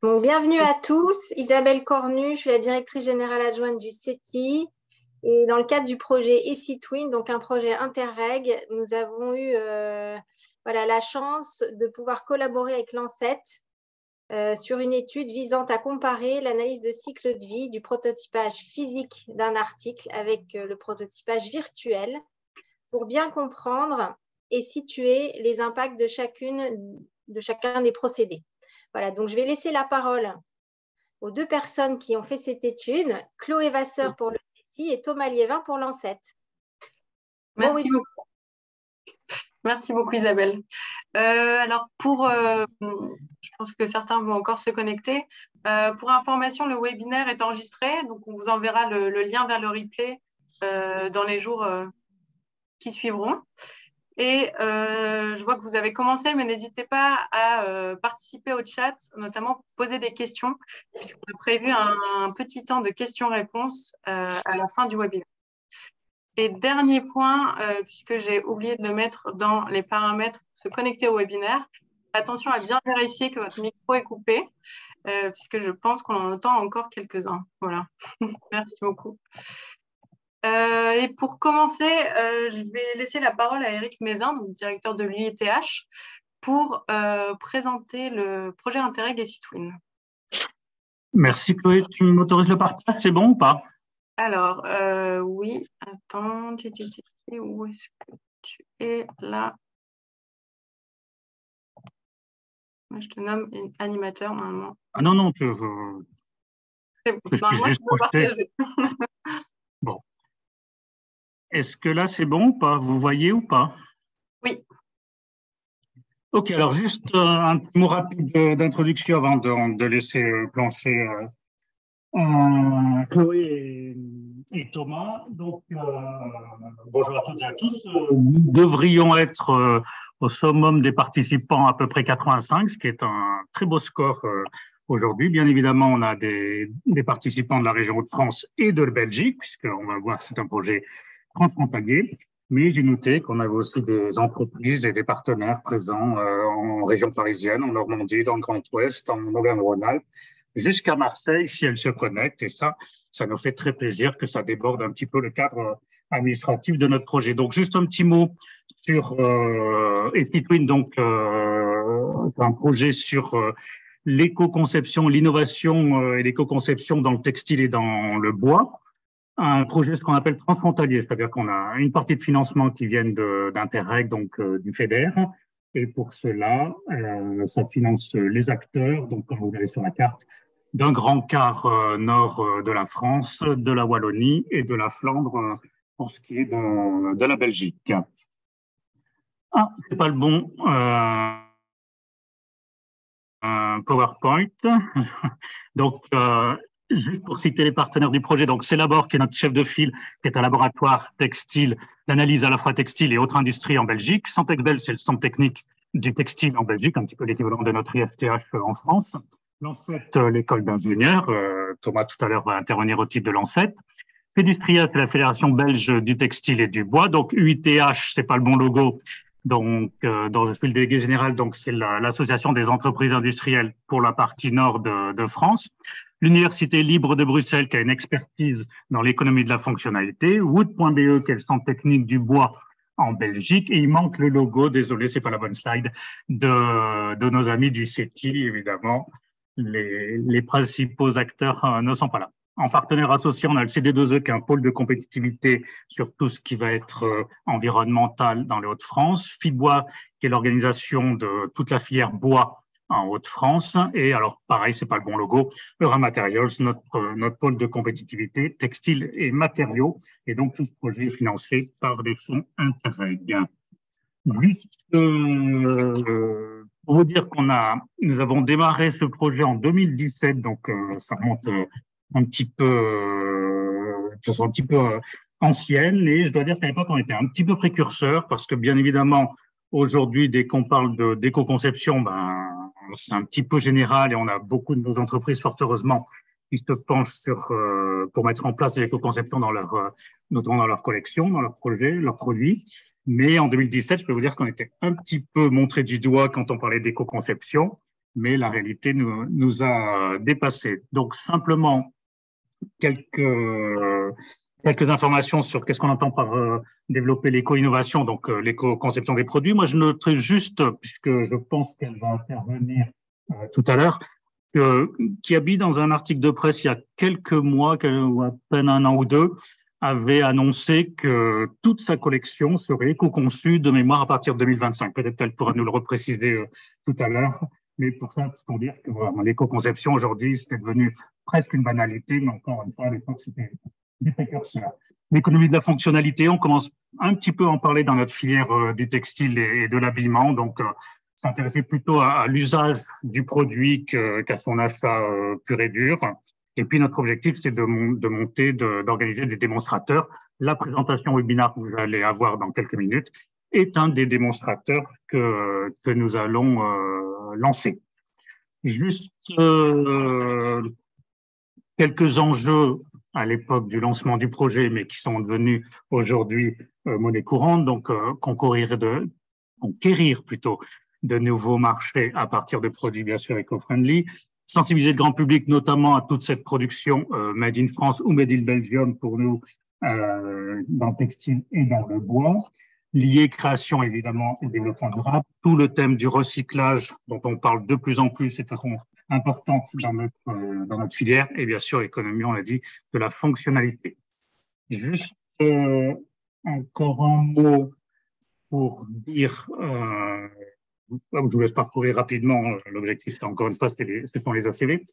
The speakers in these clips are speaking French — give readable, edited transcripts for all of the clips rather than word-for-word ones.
Bon, bienvenue à tous. Isabelle Cornu, je suis la directrice générale adjointe du CETI. Et dans le cadre du projet ECTwin, donc un projet Interreg, nous avons eu la chance de pouvoir collaborer avec l'ANSET sur une étude visant à comparer l'analyse de cycle de vie du prototypage physique d'un article avec le prototypage virtuel pour bien comprendre et situer les impacts de chacun des procédés. Voilà, donc je vais laisser la parole aux deux personnes qui ont fait cette étude, Chloé Vasseur pour le CETI et Thomas Liévin pour l'ANSET. Merci beaucoup. Merci beaucoup Isabelle. Je pense que certains vont encore se connecter. Pour information, le webinaire est enregistré, donc on vous enverra le lien vers le replay dans les jours qui suivront. Et je vois que vous avez commencé, mais n'hésitez pas à participer au chat, notamment pour poser des questions, puisqu'on a prévu un petit temps de questions-réponses à la fin du webinaire. Et dernier point, puisque j'ai oublié de le mettre dans les paramètres, se connecter au webinaire, attention à bien vérifier que votre micro est coupé, puisque je pense qu'on en entend encore quelques-uns. Voilà, merci beaucoup. Et pour commencer, je vais laisser la parole à Éric Mézin, donc directeur de l'UITH, pour présenter le projet Interreg ECTwin. Merci Chloé, tu m'autorises le partage, c'est bon ou pas? Alors, oui, attends, où est-ce que tu es là? Moi, je te nomme animateur normalement. Ah non, c'est bon, normalement, je peux partager. Bon. Est-ce que là, c'est bon ou pas? Vous voyez ou pas? Oui. Ok, alors juste un petit mot rapide d'introduction avant de laisser plancher Chloé et Thomas. Donc, bonjour à toutes et à tous. Nous devrions être au summum des participants à peu près 85, ce qui est un très beau score aujourd'hui. Bien évidemment, on a des participants de la région Hauts-de-France et de Belgique, puisqu'on va voir que c'est un projet transfrontalier. Mais j'ai noté qu'on avait aussi des entreprises et des partenaires présents en région parisienne, en Normandie, dans le Grand Ouest, en Auvergne-Rhône-Alpes, jusqu'à Marseille, si elle se connecte. Et ça nous fait très plaisir que ça déborde un petit peu le cadre administratif de notre projet. Donc, juste un petit mot sur ECTwin, donc un projet sur l'éco-conception, l'innovation et l'éco-conception dans le textile et dans le bois. Un projet ce qu'on appelle transfrontalier, c'est-à-dire qu'on a une partie de financement qui viennent d'Interreg, donc du FEDER, et pour cela, ça finance les acteurs, donc comme vous verrez sur la carte, d'un grand quart nord de la France, de la Wallonie et de la Flandre pour ce qui est de la Belgique. Ah, c'est pas le bon PowerPoint. Donc, juste pour citer les partenaires du projet, donc Celabor, qui est notre chef de file, qui est un laboratoire textile, d'analyse à la fois textile et autres industries en Belgique. Centex-Bel, c'est le centre technique du textile en Belgique, un petit peu l'équivalent de notre IFTH en France. L'ANSET, l'école d'ingénieurs, Thomas tout à l'heure va intervenir au titre de l'ANSET. Fedustria, c'est la Fédération belge du textile et du bois. Donc UITH, c'est pas le bon logo, donc dont je suis le délégué général, donc c'est l'association des entreprises industrielles pour la partie nord de France. L'Université libre de Bruxelles, qui a une expertise dans l'économie de la fonctionnalité. Wood.be, qui est le centre technique du bois en Belgique. Et il manque le logo, désolé, c'est pas la bonne slide, de nos amis du CETI, évidemment. Les principaux acteurs ne sont pas là. En partenaire associé, on a le CD2E, qui est un pôle de compétitivité sur tout ce qui va être environnemental dans les Hauts-de-France. FIBois, qui est l'organisation de toute la filière bois en Hauts-de-France. Et alors, pareil, c'est pas le bon logo, Euramatérials, notre pôle de compétitivité, textile et matériaux. Et donc, tout ce projet est financé par des fonds Interreg. Juste pour vous dire nous avons démarré ce projet en 2017, donc ça remonte un petit peu, ancienne. Et je dois dire qu'à l'époque, on était un petit peu précurseur parce que, bien évidemment, aujourd'hui, dès qu'on parle d'éco-conception, c'est un petit peu général et on a beaucoup de nos entreprises, fort heureusement, qui se penchent pour mettre en place l'éco-conception notamment dans leur collection, dans leurs projets, leurs produits. Mais en 2017, je peux vous dire qu'on était un petit peu montré du doigt quand on parlait d'éco-conception. mais la réalité nous a dépassés. Donc, simplement, quelques informations sur qu'est-ce qu'on entend par développer l'éco-innovation, donc l'éco-conception des produits. Moi, je noterai juste, puisque je pense qu'elle va intervenir tout à l'heure, Kiabi, dans un article de presse il y a quelques mois, ou à peine un an ou deux, avait annoncé que toute sa collection serait éco-conçue de mémoire à partir de 2025. Peut-être qu'elle pourra nous le repréciser tout à l'heure, mais pour ça, c'est pour dire que voilà, l'éco-conception aujourd'hui, c'était devenu presque une banalité, mais encore une fois, à l'époque, c'était des précurseurs. L'économie de la fonctionnalité, on commence un petit peu à en parler dans notre filière du textile et de l'habillement, donc s'intéresser plutôt à l'usage du produit qu'à son achat pur et dur. Et puis, notre objectif, c'est d'organiser des démonstrateurs. La présentation webinaire que vous allez avoir dans quelques minutes est un des démonstrateurs que nous allons lancer. Juste quelques enjeux à l'époque du lancement du projet, mais qui sont devenus aujourd'hui monnaie courante, donc conquérir plutôt de nouveaux marchés à partir de produits bien sûr éco-friendly, sensibiliser le grand public notamment à toute cette production made in France ou made in Belgium pour nous dans le textile et dans le bois, lié création évidemment et développement durable, tout le thème du recyclage dont on parle de plus en plus et de façon importante dans notre filière, et bien sûr économie, on l'a dit, de la fonctionnalité. Juste encore un mot pour dire, je vous laisse parcourir rapidement, l'objectif, encore une fois, c'est pour les ACV.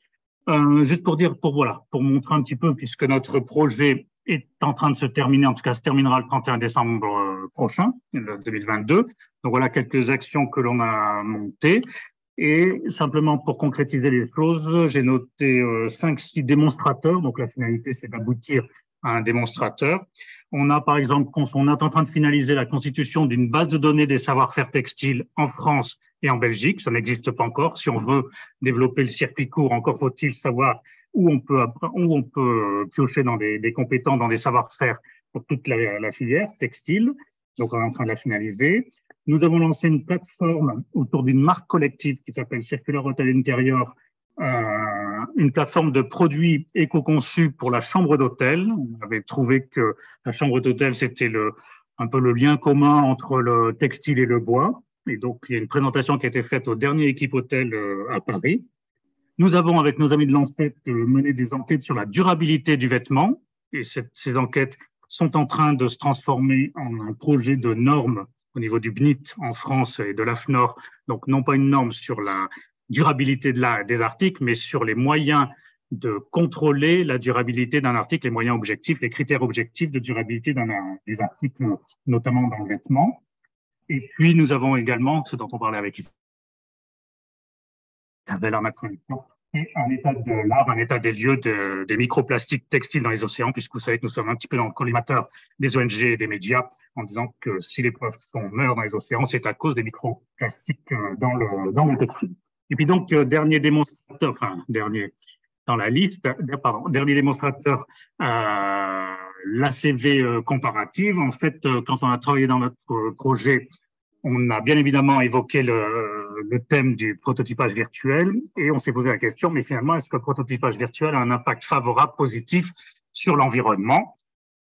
Juste pour dire, pour montrer un petit peu, puisque notre projet est en train de se terminer, en tout cas se terminera le 31 décembre prochain, 2022. Donc voilà quelques actions que l'on a montées. Et simplement pour concrétiser les choses, j'ai noté 5-6 démonstrateurs. Donc la finalité, c'est d'aboutir à un démonstrateur. On a par exemple, on est en train de finaliser la constitution d'une base de données des savoir-faire textiles en France et en Belgique. Ça n'existe pas encore. Si on veut développer le circuit court, encore faut-il savoir où on peut piocher dans des compétences, dans des savoir-faire pour toute la filière textile. Donc on est en train de la finaliser. Nous avons lancé une plateforme autour d'une marque collective qui s'appelle Circular Hotel Interior, une plateforme de produits éco-conçus pour la chambre d'hôtel. On avait trouvé que la chambre d'hôtel, c'était un peu le lien commun entre le textile et le bois. Et donc, il y a une présentation qui a été faite au dernier Équipe Hôtel à Paris. Nous avons, avec nos amis de l'ANSET, mené des enquêtes sur la durabilité du vêtement. Et ces enquêtes sont en train de se transformer en un projet de normes au niveau du BNIT en France et de l'AFNOR. Donc, non pas une norme sur la durabilité des articles, mais sur les moyens de contrôler la durabilité d'un article, les moyens objectifs, les critères objectifs de durabilité des articles, notamment dans le vêtement. Et puis, nous avons également, ce dont on parlait avec Isabelle en introduction, et un état des lieux des microplastiques textiles dans les océans, puisque vous savez que nous sommes un petit peu dans le collimateur des ONG et des médias, en disant que si les poissons meurent dans les océans, c'est à cause des microplastiques dans le textile. Et puis donc, dernier démonstrateur dans la liste, dernier démonstrateur, l'ACV comparative. En fait, quand on a travaillé dans notre projet, on a bien évidemment évoqué le thème du prototypage virtuel et on s'est posé la question, mais finalement, est-ce que le prototypage virtuel a un impact favorable, positif sur l'environnement?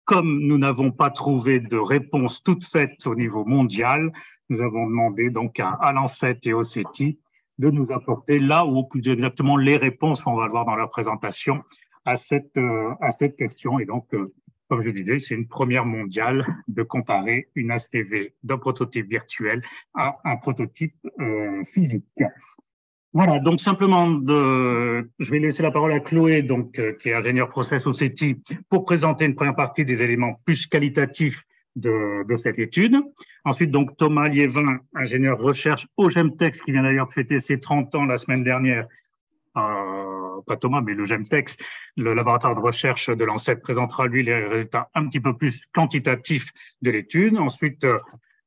Comme nous n'avons pas trouvé de réponse toute faite au niveau mondial, nous avons demandé donc à l'ANSET et au CETI de nous apporter là où plus exactement les réponses, on va le voir dans leur présentation, à cette question. Et donc, comme je disais, c'est une première mondiale de comparer une ACV d'un prototype virtuel à un prototype physique. Voilà, donc simplement, je vais laisser la parole à Chloé, donc, qui est ingénieure process au CETI, pour présenter une première partie des éléments plus qualitatifs de cette étude. Ensuite, donc, Thomas Liévin, ingénieur recherche au GEMTEX, qui vient d'ailleurs fêter ses 30 ans la semaine dernière. Pas Thomas, mais le GEMTEX, le laboratoire de recherche de l'ANSET, présentera lui les résultats un petit peu plus quantitatifs de l'étude. Ensuite,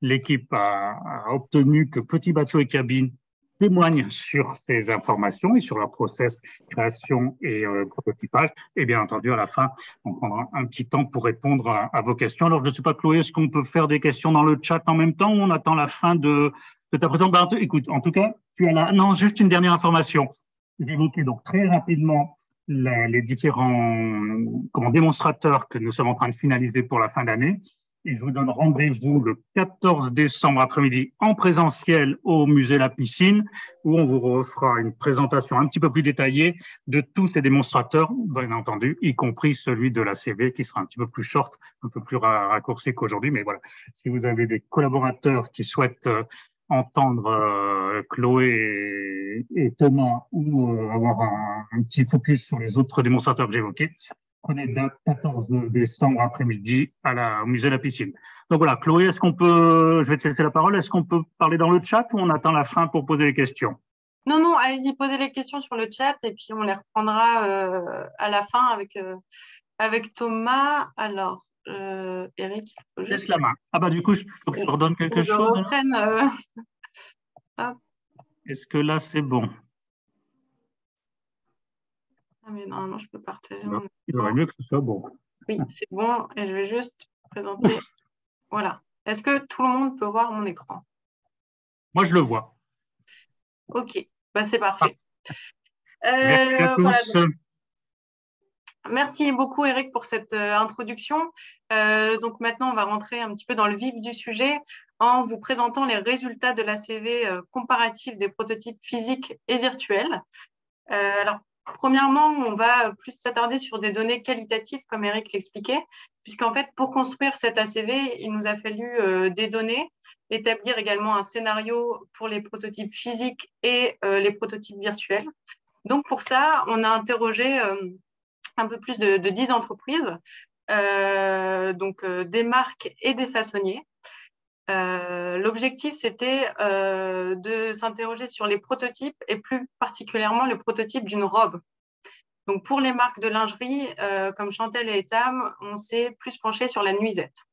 l'équipe a obtenu que Petit Bateau et Cabine témoignent sur ces informations et sur leur process création et prototypage. Et bien entendu, à la fin, on prendra un petit temps pour répondre à vos questions. Alors, je ne sais pas, Chloé, est-ce qu'on peut faire des questions dans le chat en même temps ou on attend la fin de de ta présentation. Écoute, en tout cas, tu as là. Non, juste une dernière information. J'ai évoqué donc très rapidement les différents démonstrateurs que nous sommes en train de finaliser pour la fin d'année. Et je vous donne rendez-vous le 14 décembre après-midi en présentiel au musée La Piscine, où on vous refera une présentation un petit peu plus détaillée de tous ces démonstrateurs, bien entendu, y compris celui de la CV, qui sera un petit peu plus short, un peu plus raccourci qu'aujourd'hui. Mais voilà, si vous avez des collaborateurs qui souhaitent entendre Chloé et Thomas ou avoir un petit focus sur les autres démonstrateurs que j'évoquais, prenez date 14 décembre après-midi au musée de la Piscine. Donc voilà, Chloé, je vais te laisser la parole, est-ce qu'on peut parler dans le chat ou on attend la fin pour poser les questions? Non, allez-y, posez les questions sur le chat et puis on les reprendra à la fin avec Thomas. Alors, Eric, il faut juste... Laisse la main. Ah bah du coup, il faut que je redonne quelque chose. Je reprenne. Est-ce que là, c'est bon? Ah mais normalement, je peux partager. Il aurait mieux que ce soit bon. Oui, c'est bon. Et je vais juste présenter. Voilà. Est-ce que tout le monde peut voir mon écran? Moi, je le vois. Ok, bah, c'est parfait. Merci à tous. Voilà, merci beaucoup, Eric, pour cette introduction. Donc maintenant, on va rentrer un petit peu dans le vif du sujet en vous présentant les résultats de l'ACV comparatif des prototypes physiques et virtuels. Alors, premièrement, on va plus s'attarder sur des données qualitatives, comme Eric l'expliquait, puisqu'en fait, pour construire cet ACV, il nous a fallu des données, établir également un scénario pour les prototypes physiques et les prototypes virtuels. Donc, pour ça, on a interrogé un peu plus de 10 entreprises, des marques et des façonniers. L'objectif, c'était de s'interroger sur les prototypes et plus particulièrement le prototype d'une robe. Donc, pour les marques de lingerie, comme Chantel et Etam, on s'est plus penché sur la nuisette.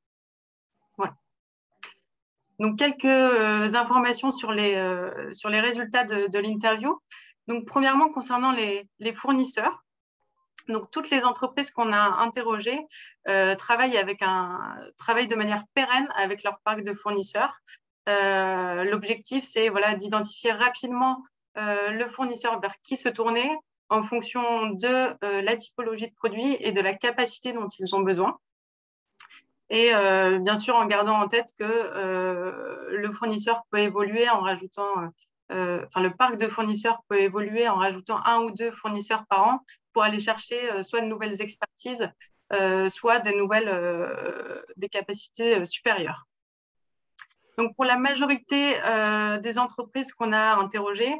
Voilà. Donc, quelques informations sur les résultats de l'interview. Donc, premièrement, concernant les fournisseurs, donc, toutes les entreprises qu'on a interrogées travaillent de manière pérenne avec leur parc de fournisseurs. L'objectif, c'est d'identifier rapidement le fournisseur vers qui se tourner en fonction de la typologie de produit et de la capacité dont ils ont besoin. Et bien sûr, en gardant en tête que le fournisseur peut évoluer en rajoutant, le parc de fournisseurs peut évoluer en rajoutant 1 ou 2 fournisseurs par an pour aller chercher soit de nouvelles expertises, soit des capacités supérieures. Donc, pour la majorité des entreprises qu'on a interrogées,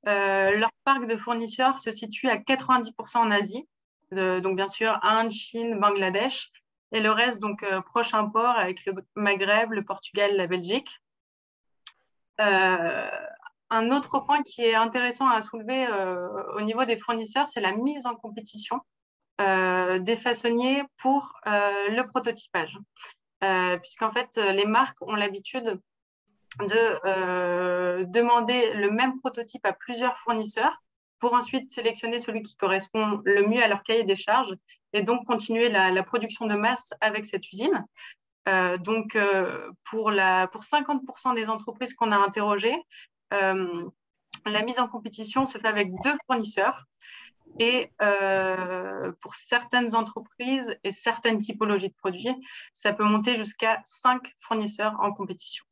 leur parc de fournisseurs se situe à 90% en Asie, donc bien sûr Inde, Chine, Bangladesh, et le reste, donc, proche import avec le Maghreb, le Portugal, la Belgique. Un autre point qui est intéressant à soulever au niveau des fournisseurs, c'est la mise en compétition des façonniers pour le prototypage. Puisqu'en fait, les marques ont l'habitude de demander le même prototype à plusieurs fournisseurs pour ensuite sélectionner celui qui correspond le mieux à leur cahier des charges et donc continuer la production de masse avec cette usine. Pour 50% des entreprises qu'on a interrogées, la mise en compétition se fait avec 2 fournisseurs et pour certaines entreprises et certaines typologies de produits, ça peut monter jusqu'à 5 fournisseurs en compétition.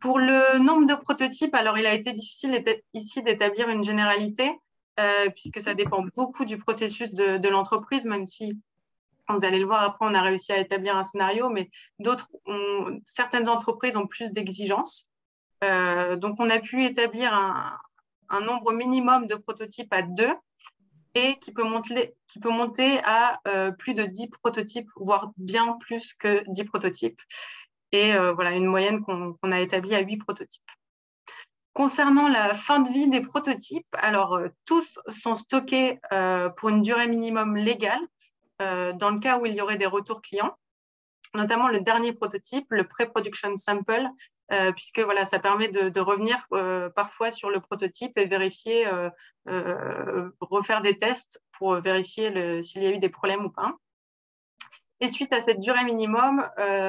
Pour le nombre de prototypes, alors il a été difficile ici d'établir une généralité puisque ça dépend beaucoup du processus de l'entreprise, même si, vous allez le voir après, on a réussi à établir un scénario, mais certaines entreprises ont plus d'exigences. Donc, on a pu établir un nombre minimum de prototypes à 2 et qui peut monter à plus de 10 prototypes, voire bien plus que 10 prototypes. Et une moyenne qu'on a établie à 8 prototypes. Concernant la fin de vie des prototypes, alors tous sont stockés pour une durée minimum légale dans le cas où il y aurait des retours clients, notamment le dernier prototype, le pre-production sample, puisque ça permet de revenir parfois sur le prototype et vérifier, refaire des tests pour vérifier s'il y a eu des problèmes ou pas. Et suite à cette durée minimum,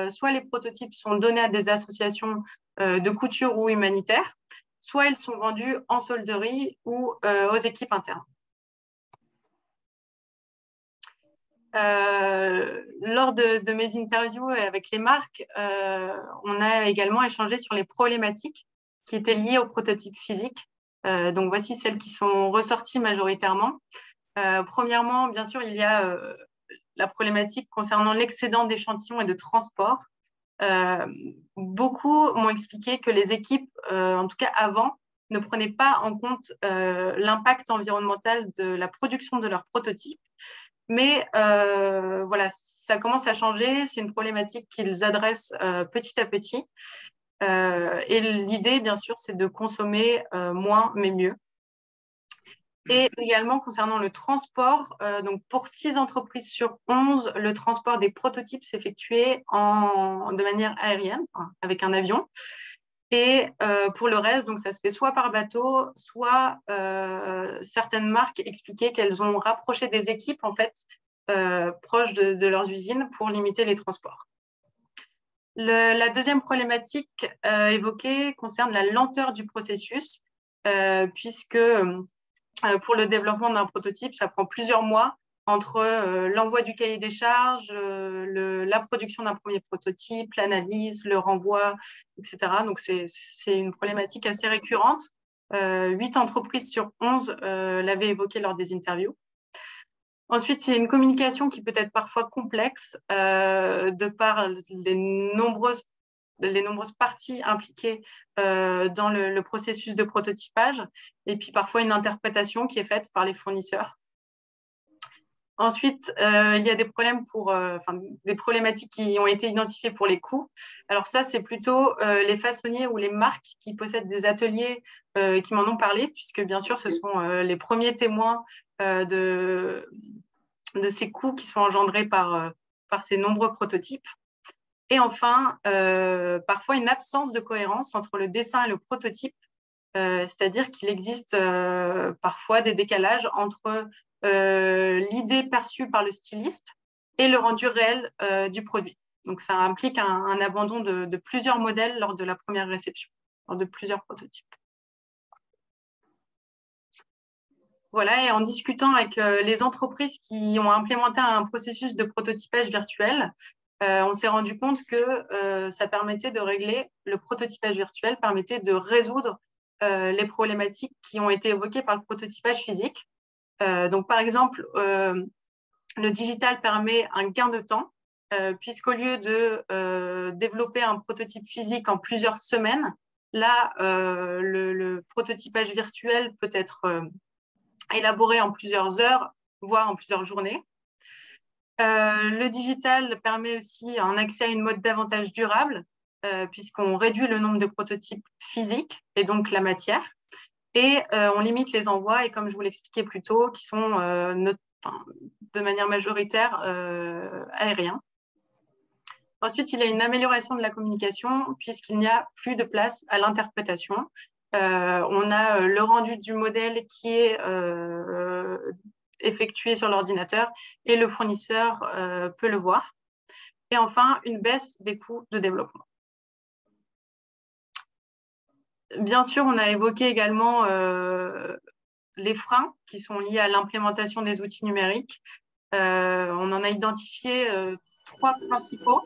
soit les prototypes sont donnés à des associations de couture ou humanitaires, soit ils sont vendus en solderie ou aux équipes internes. Lors de mes interviews avec les marques, on a également échangé sur les problématiques qui étaient liées aux prototypes physiques. Donc, voici celles qui sont ressorties majoritairement. Premièrement, bien sûr, il y a la problématique concernant l'excédent d'échantillons et de transport. Beaucoup m'ont expliqué que les équipes, en tout cas avant, ne prenaient pas en compte l'impact environnemental de la production de leurs prototypes. Mais voilà, ça commence à changer. C'est une problématique qu'ils adressent petit à petit. Et l'idée, bien sûr, c'est de consommer moins, mais mieux. Et également, concernant le transport, donc pour 6 entreprises sur 11, le transport des prototypes s'effectuait de manière aérienne, avec un avion. Et pour le reste, donc ça se fait soit par bateau, soit certaines marques expliquaient qu'elles ont rapproché des équipes en fait proches de leurs usines pour limiter les transports. La deuxième problématique évoquée concerne la lenteur du processus, puisque pour le développement d'un prototype, ça prend plusieurs mois entre l'envoi du cahier des charges, la production d'un premier prototype, l'analyse, le renvoi, etc. Donc, c'est une problématique assez récurrente. 8 entreprises sur 11 l'avaient évoqué lors des interviews. Ensuite, il y a une communication qui peut être parfois complexe de par les nombreuses parties impliquées dans le processus de prototypage et puis parfois une interprétation qui est faite par les fournisseurs. Ensuite, il y a des problèmes des problématiques qui ont été identifiées pour les coûts. Alors ça, c'est plutôt les façonniers ou les marques qui possèdent des ateliers qui m'en ont parlé, puisque bien sûr, ce sont les premiers témoins de ces coûts qui sont engendrés par ces nombreux prototypes. Et enfin, parfois une absence de cohérence entre le dessin et le prototype, c'est-à-dire qu'il existe parfois des décalages entre l'idée perçue par le styliste et le rendu réel du produit. Donc, ça implique un abandon de plusieurs modèles lors de la première réception, lors de plusieurs prototypes. Voilà, et en discutant avec les entreprises qui ont implémenté un processus de prototypage virtuel, on s'est rendu compte que ça permettait de régler, le prototypage virtuel permettait de résoudre les problématiques qui ont été évoquées par le prototypage physique. Donc, par exemple, le digital permet un gain de temps, puisqu'au lieu de développer un prototype physique en plusieurs semaines, là, le prototypage virtuel peut être élaboré en plusieurs heures, voire en plusieurs journées. Le digital permet aussi un accès à une mode davantage durable, puisqu'on réduit le nombre de prototypes physiques et donc la matière. Et on limite les envois, et comme je vous l'expliquais plus tôt, qui sont de manière majoritaire aériens. Ensuite, il y a une amélioration de la communication, puisqu'il n'y a plus de place à l'interprétation. On a le rendu du modèle qui est effectué sur l'ordinateur et le fournisseur peut le voir. Et enfin, une baisse des coûts de développement. Bien sûr, on a évoqué également les freins qui sont liés à l'implémentation des outils numériques. On en a identifié 3 principaux.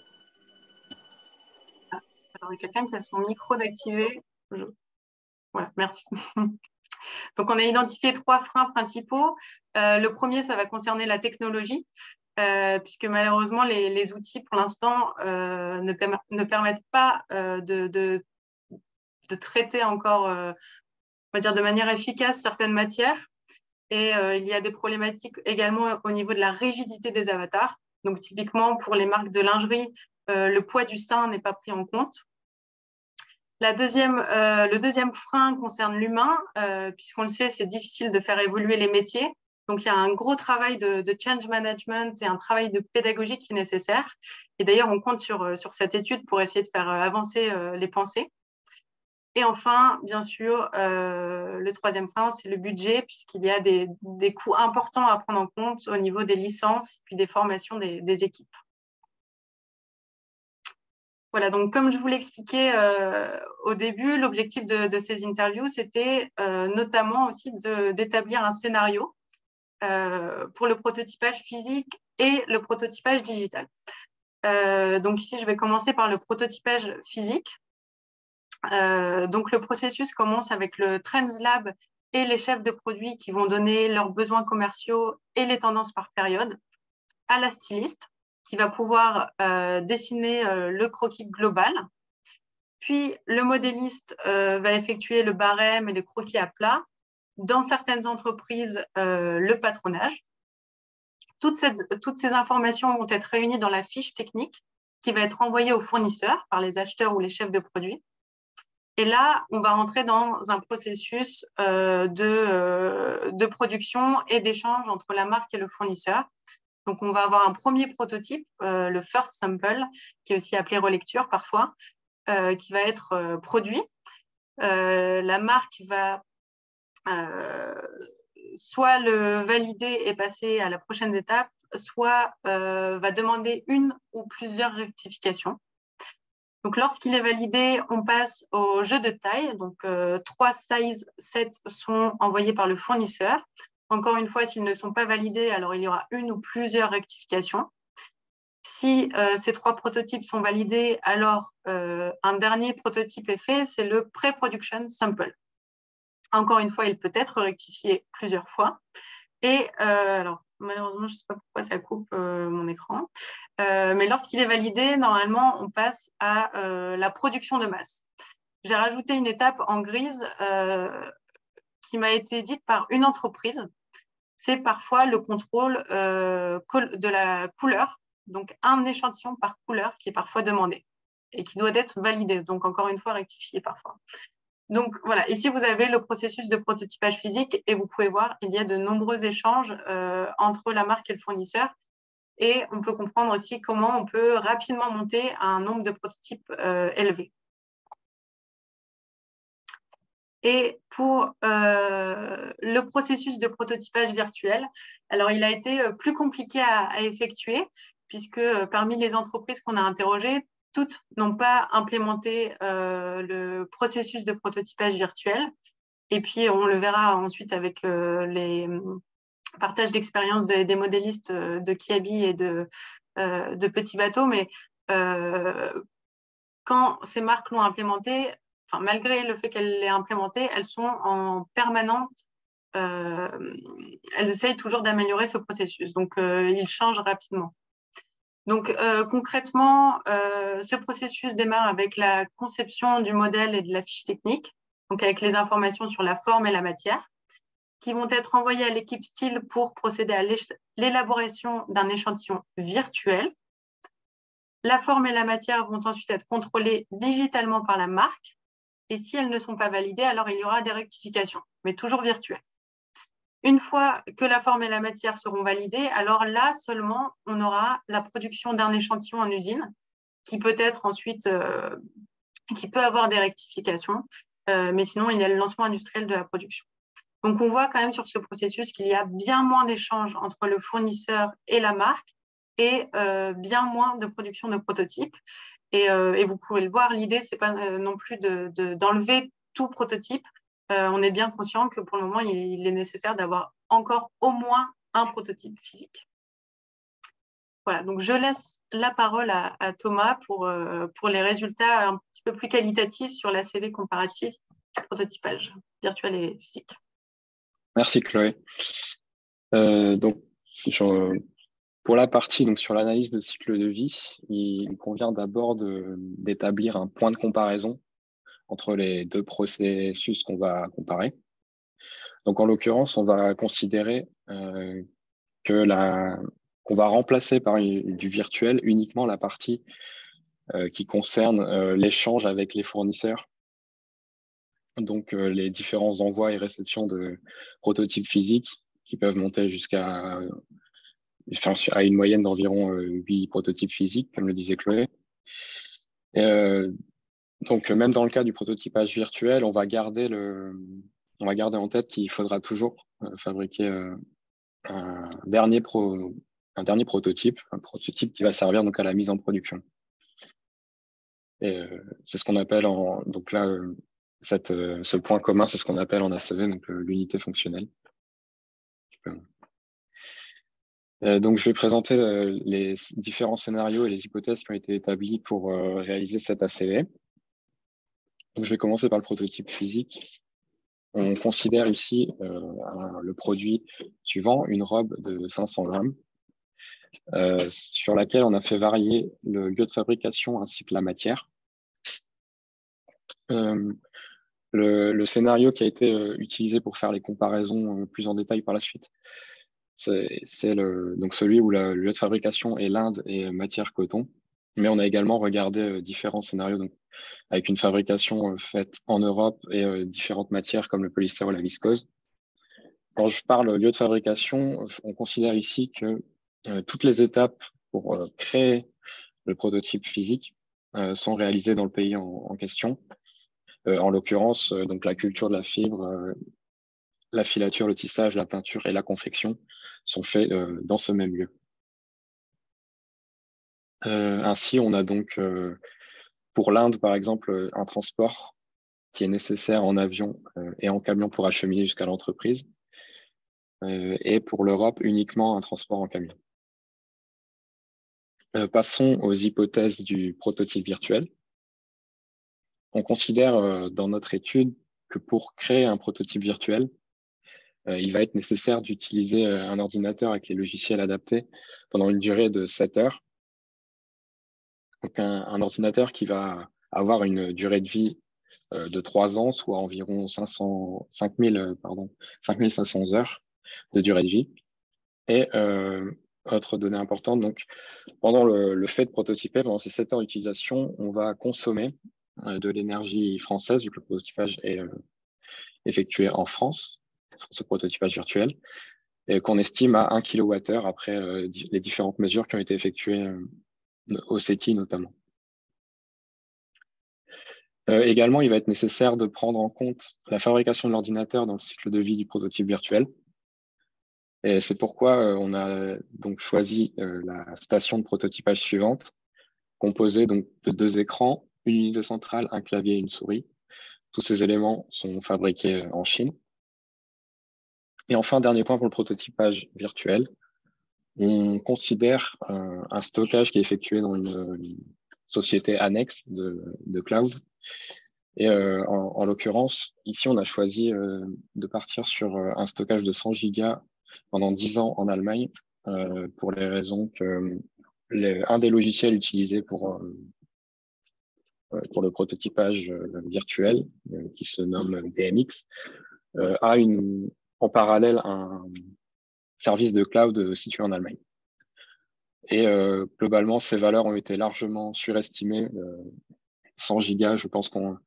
Alors, il y a quelqu'un qui a son micro d'activer. Voilà, merci. Donc, on a identifié 3 freins principaux. Le premier, ça va concerner la technologie, puisque malheureusement, les outils, pour l'instant, ne permettent pas de traiter encore, on va dire, de manière efficace certaines matières. Et il y a des problématiques également au niveau de la rigidité des avatars. Donc, typiquement, pour les marques de lingerie, le poids du sein n'est pas pris en compte. Le deuxième frein concerne l'humain, puisqu'on le sait, c'est difficile de faire évoluer les métiers. Donc, il y a un gros travail de change management et un travail de pédagogie qui est nécessaire. Et d'ailleurs, on compte sur cette étude pour essayer de faire avancer les pensées. Et enfin, bien sûr, le troisième frein, c'est le budget, puisqu'il y a des coûts importants à prendre en compte au niveau des licences et puis des formations des équipes. Voilà, donc comme je vous l'expliquais au début, l'objectif de ces interviews, c'était notamment aussi d'établir un scénario pour le prototypage physique et le prototypage digital. Donc ici, je vais commencer par le prototypage physique. Donc le processus commence avec le Trends Lab et les chefs de produits qui vont donner leurs besoins commerciaux et les tendances par période à la styliste qui va pouvoir dessiner le croquis global. Puis le modéliste va effectuer le barème et le croquis à plat. Dans certaines entreprises, le patronage. Toutes ces informations vont être réunies dans la fiche technique qui va être envoyée aux fournisseurs par les acheteurs ou les chefs de produits. Et là, on va rentrer dans un processus de production et d'échange entre la marque et le fournisseur. Donc, on va avoir un premier prototype, le first sample, qui est aussi appelé relecture parfois, qui va être produit. La marque va soit le valider et passer à la prochaine étape, soit va demander une ou plusieurs rectifications. Donc, lorsqu'il est validé, on passe au jeu de taille. Donc, 3 size sets sont envoyés par le fournisseur. Encore une fois, s'ils ne sont pas validés, alors il y aura une ou plusieurs rectifications. Si ces 3 prototypes sont validés, alors un dernier prototype est fait, c'est le pre-production sample. Encore une fois, il peut être rectifié plusieurs fois. Et alors, malheureusement, je ne sais pas pourquoi ça coupe mon écran. Mais lorsqu'il est validé, normalement, on passe à la production de masse. J'ai rajouté une étape en grise qui m'a été dite par une entreprise. C'est parfois le contrôle de la couleur. Donc, un échantillon par couleur qui est parfois demandé et qui doit être validé. Donc, encore une fois, rectifié parfois. Donc voilà, ici vous avez le processus de prototypage physique et vous pouvez voir, il y a de nombreux échanges entre la marque et le fournisseur et on peut comprendre aussi comment on peut rapidement monter un nombre de prototypes élevé. Et pour le processus de prototypage virtuel, alors il a été plus compliqué à effectuer puisque parmi les entreprises qu'on a interrogées, toutes n'ont pas implémenté le processus de prototypage virtuel. Et puis, on le verra ensuite avec les partages d'expérience des modélistes de Kiabi et de Petit Bateau. Mais quand ces marques l'ont implémenté, enfin, malgré le fait qu'elles l'aient implémenté, elles sont en permanente elles essayent toujours d'améliorer ce processus. Donc, ils changent rapidement. Donc, concrètement, ce processus démarre avec la conception du modèle et de la fiche technique, donc avec les informations sur la forme et la matière, qui vont être envoyées à l'équipe style pour procéder à l'élaboration d'un échantillon virtuel. La forme et la matière vont ensuite être contrôlées digitalement par la marque, et si elles ne sont pas validées, alors il y aura des rectifications, mais toujours virtuelles. Une fois que la forme et la matière seront validées, alors là seulement, on aura la production d'un échantillon en usine qui peut être ensuite, qui peut avoir des rectifications, mais sinon, il y a le lancement industriel de la production. Donc, on voit quand même sur ce processus qu'il y a bien moins d'échanges entre le fournisseur et la marque et bien moins de production de prototypes. Et vous pouvez le voir, l'idée, ce n'est pas non plus d'enlever tout prototype. On est bien conscient que pour le moment, il est nécessaire d'avoir encore au moins un prototype physique. Voilà, donc je laisse la parole à Thomas pour les résultats un petit peu plus qualitatifs sur la CV comparative prototypage virtuel et physique. Merci Chloé. Donc, pour la partie donc, sur l'analyse de cycle de vie, il convient d'abord d'établir un point de comparaison entre les deux processus qu'on va comparer. Donc, en l'occurrence, on va considérer qu'on va remplacer par du virtuel uniquement la partie qui concerne l'échange avec les fournisseurs. Donc, les différents envois et réceptions de prototypes physiques qui peuvent monter jusqu'à une moyenne d'environ 8 prototypes physiques, comme le disait Chloé. Donc, même dans le cas du prototypage virtuel, on va garder en tête qu'il faudra toujours fabriquer un dernier prototype, un prototype qui va servir donc à la mise en production. Et c'est ce qu'on appelle donc là, ce point commun, c'est ce qu'on appelle en ACV, donc l'unité fonctionnelle. Donc, je vais présenter les différents scénarios et les hypothèses qui ont été établis pour réaliser cet ACV. Donc, je vais commencer par le prototype physique. On considère ici le produit suivant, une robe de 500 grammes, sur laquelle on a fait varier le lieu de fabrication ainsi que la matière. Le scénario qui a été utilisé pour faire les comparaisons plus en détail par la suite, c'est donc celui où le lieu de fabrication est l'Inde et matière coton. Mais on a également regardé différents scénarios, donc avec une fabrication faite en Europe et différentes matières comme le polystyrène ou la viscose. Quand je parle lieu de fabrication, on considère ici que toutes les étapes pour créer le prototype physique sont réalisées dans le pays en question. En l'occurrence, donc la culture de la fibre, la filature, le tissage, la peinture et la confection sont faits dans ce même lieu. Ainsi, on a donc pour l'Inde, par exemple, un transport qui est nécessaire en avion et en camion pour acheminer jusqu'à l'entreprise. Et pour l'Europe, uniquement un transport en camion. Passons aux hypothèses du prototype virtuel. On considère dans notre étude que pour créer un prototype virtuel, il va être nécessaire d'utiliser un ordinateur avec les logiciels adaptés pendant une durée de 7 heures. Donc un ordinateur qui va avoir une durée de vie de 3 ans, soit environ 5500 heures de durée de vie. Et autre donnée importante, donc pendant le fait de prototyper, pendant ces 7 heures d'utilisation, on va consommer de l'énergie française, vu que le prototypage est effectué en France, sur ce prototypage virtuel, et qu'on estime à 1 kWh après les différentes mesures qui ont été effectuées au CETI notamment. Également, il va être nécessaire de prendre en compte la fabrication de l'ordinateur dans le cycle de vie du prototype virtuel. Et c'est pourquoi on a donc choisi la station de prototypage suivante, composée donc de 2 écrans, une unité centrale, un clavier et une souris. Tous ces éléments sont fabriqués en Chine. Et enfin, dernier point pour le prototypage virtuel, on considère un stockage qui est effectué dans une société annexe de cloud. Et en l'occurrence, ici, on a choisi de partir sur un stockage de 100 gigas pendant 10 ans en Allemagne, pour les raisons que un des logiciels utilisés pour le prototypage virtuel, qui se nomme DMX, a en parallèle un service de cloud situé en Allemagne. Et globalement, ces valeurs ont été largement surestimées. 100 gigas, je pense qu'on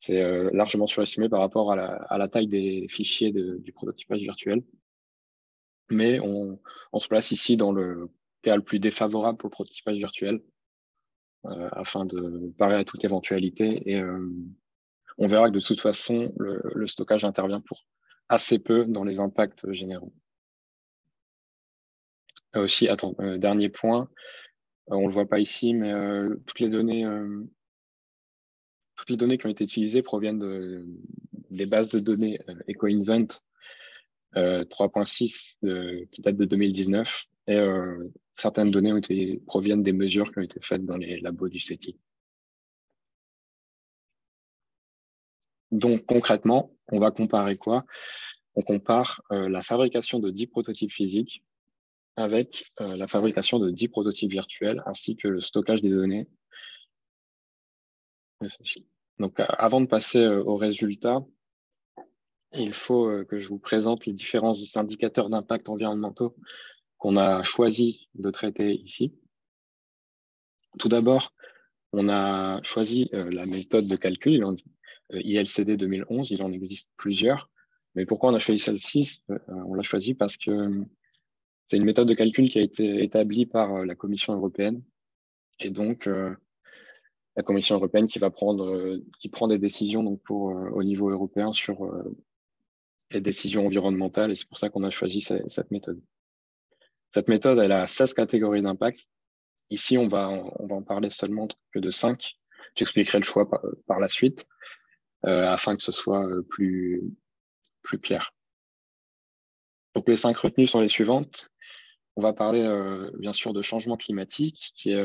c'est largement surestimé par rapport à la taille des fichiers du prototypage virtuel. Mais on se place ici dans le cas le plus défavorable pour le prototypage virtuel, afin de parer à toute éventualité. Et on verra que de toute façon, le stockage intervient pour assez peu dans les impacts généraux. Aussi, dernier point, on ne le voit pas ici, mais toutes les données qui ont été utilisées proviennent des bases de données EcoInvent 3.6 qui date de 2019, et certaines données proviennent des mesures qui ont été faites dans les labos du CETI. Donc concrètement, on va comparer quoi? On compare la fabrication de 10 prototypes physiques avec la fabrication de 10 prototypes virtuels, ainsi que le stockage des données. Donc avant de passer aux résultats, il faut que je vous présente les différents indicateurs d'impact environnementaux qu'on a choisi de traiter ici. Tout d'abord, on a choisi la méthode de calcul, ILCD 2011, il en existe plusieurs. Mais pourquoi on a choisi celle-ci? On l'a choisi parce que c'est une méthode de calcul qui a été établie par la Commission européenne. Et donc, la Commission européenne qui prend des décisions donc au niveau européen sur les décisions environnementales. Et c'est pour ça qu'on a choisi cette méthode. Cette méthode, elle a 16 catégories d'impact. Ici, on va en parler seulement que de 5. j'expliquerai le choix par la suite afin que ce soit plus clair. Donc les 5 retenues sont les suivantes. On va parler bien sûr de changement climatique, qui est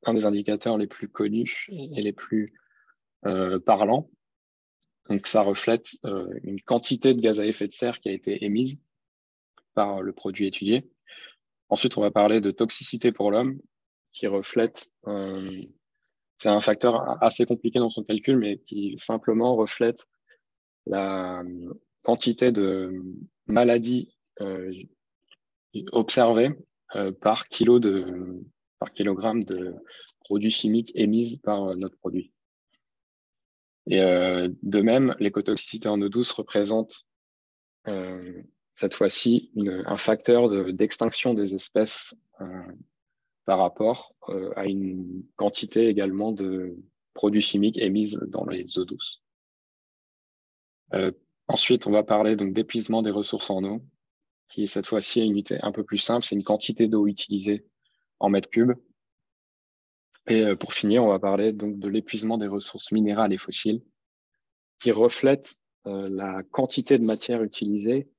un des indicateurs les plus connus et les plus parlants. Donc ça reflète une quantité de gaz à effet de serre qui a été émise par le produit étudié. Ensuite, on va parler de toxicité pour l'homme, qui reflète, c'est un facteur assez compliqué dans son calcul, mais qui simplement reflète la quantité de maladies observées par kilogramme de produits chimiques émis par notre produit. Et de même, l'écotoxicité en eau douce représente cette fois-ci un facteur d'extinction des espèces par rapport à une quantité également de produits chimiques émis dans les eaux douces. Ensuite, on va parler donc d'épuisement des ressources en eau, qui cette fois-ci est une unité un peu plus simple, c'est une quantité d'eau utilisée en mètres cubes. Et pour finir, on va parler donc de l'épuisement des ressources minérales et fossiles, qui reflète la quantité de matière utilisée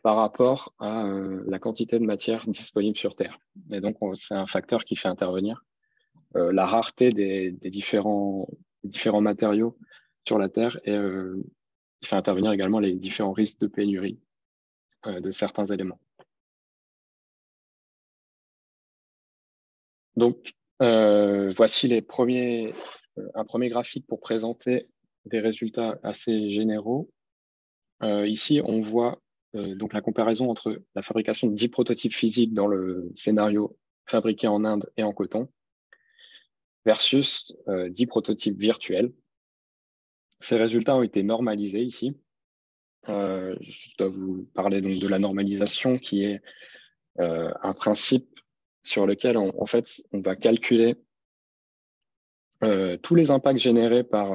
par rapport à la quantité de matière disponible sur Terre. Et donc, c'est un facteur qui fait intervenir la rareté des différents matériaux sur la Terre et qui fait intervenir également les différents risques de pénurie de certains éléments. Donc, voici un premier graphique pour présenter des résultats assez généraux. Ici, on voit donc la comparaison entre la fabrication de 10 prototypes physiques dans le scénario fabriqué en Inde et en coton versus 10 prototypes virtuels. Ces résultats ont été normalisés ici. Je dois vous parler donc de la normalisation qui est un principe sur lequel en fait on va calculer tous les impacts générés par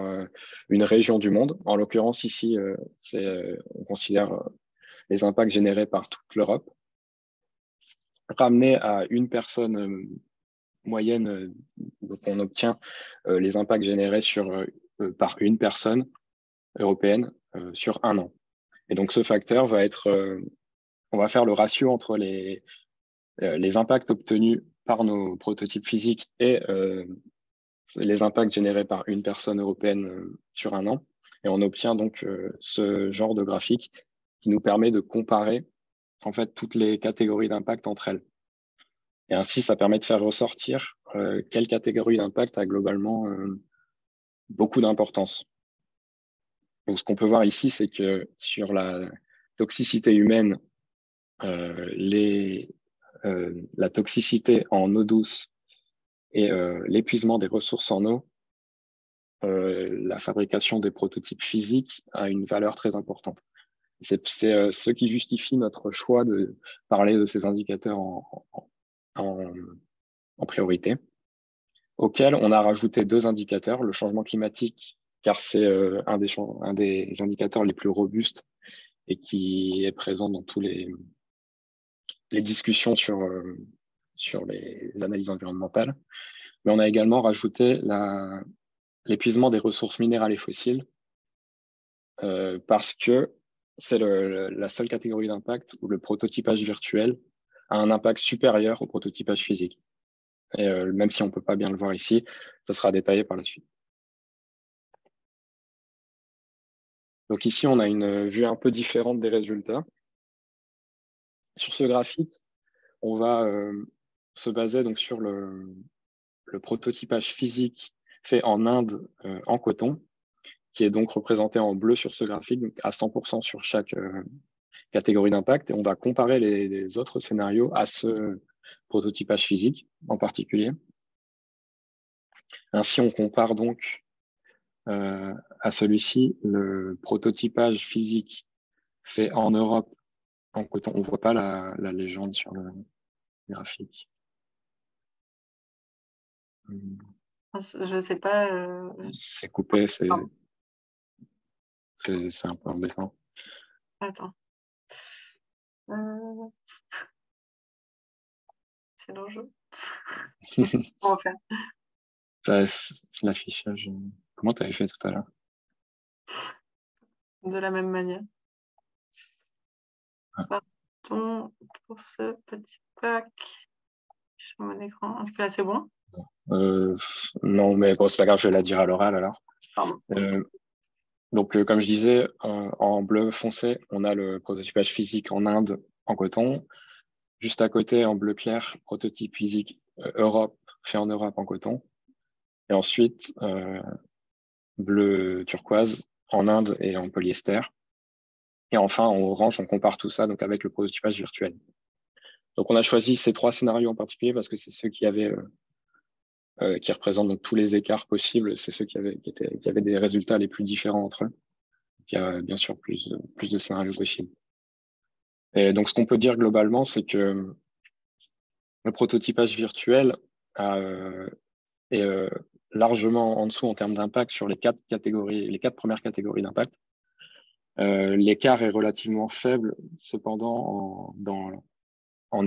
une région du monde. En l'occurrence ici, on considère les impacts générés par toute l'Europe, ramenés à une personne moyenne. Donc on obtient les impacts générés par une personne européenne sur un an. Et donc ce facteur va être, on va faire le ratio entre les impacts obtenus par nos prototypes physiques et les impacts générés par une personne européenne sur un an. Et on obtient donc ce genre de graphique qui nous permet de comparer en fait toutes les catégories d'impact entre elles. Et ainsi, ça permet de faire ressortir quelle catégorie d'impact a globalement beaucoup d'importance. Donc, ce qu'on peut voir ici, c'est que sur la toxicité humaine, la toxicité en eau douce et l'épuisement des ressources en eau, la fabrication des prototypes physiques a une valeur très importante. C'est ce qui justifie notre choix de parler de ces indicateurs en priorité, auquel on a rajouté 2 indicateurs, le changement climatique, car c'est un des indicateurs les plus robustes et qui est présent dans tous les discussions sur les analyses environnementales. Mais on a également rajouté l'épuisement des ressources minérales et fossiles parce que c'est la seule catégorie d'impact où le prototypage virtuel a un impact supérieur au prototypage physique. Et même si on ne peut pas bien le voir ici, ça sera détaillé par la suite. Donc ici, on a une vue un peu différente des résultats. Sur ce graphique, on va se baser donc sur le prototypage physique fait en Inde en coton, qui est donc représenté en bleu sur ce graphique, donc à 100% sur chaque catégorie d'impact. Et on va comparer les autres scénarios à ce prototypage physique en particulier. Ainsi, on compare donc à celui-ci le prototypage physique fait en Europe en coton. On ne voit pas la légende sur le graphique. Je ne sais pas. C'est coupé, c'est un peu embêtant. Attends. C'est l'enjeu. On va faire. l'affichage, comment tu avais fait tout à l'heure? De la même manière. Partons pour ce petit pack sur mon écran. Est-ce que là, c'est bon? Non, mais bon, c'est pas grave, je vais la dire à l'oral alors. Donc, comme je disais, en bleu foncé, on a le prototypage physique en Inde en coton. Juste à côté, en bleu clair, prototype physique Europe, fait en Europe en coton. Et ensuite, bleu turquoise en Inde et en polyester. Et enfin, en orange, on compare tout ça donc avec le prototypage virtuel. Donc, on a choisi ces 3 scénarios en particulier parce que c'est ceux qui représentent donc tous les écarts possibles. C'est ceux qui avaient des résultats les plus différents entre eux. Il y a bien sûr plus de scénarios possibles. Et donc, ce qu'on peut dire globalement, c'est que le prototypage virtuel est largement en dessous en termes d'impact sur les 4 premières catégories d'impact. L'écart est relativement faible, cependant, en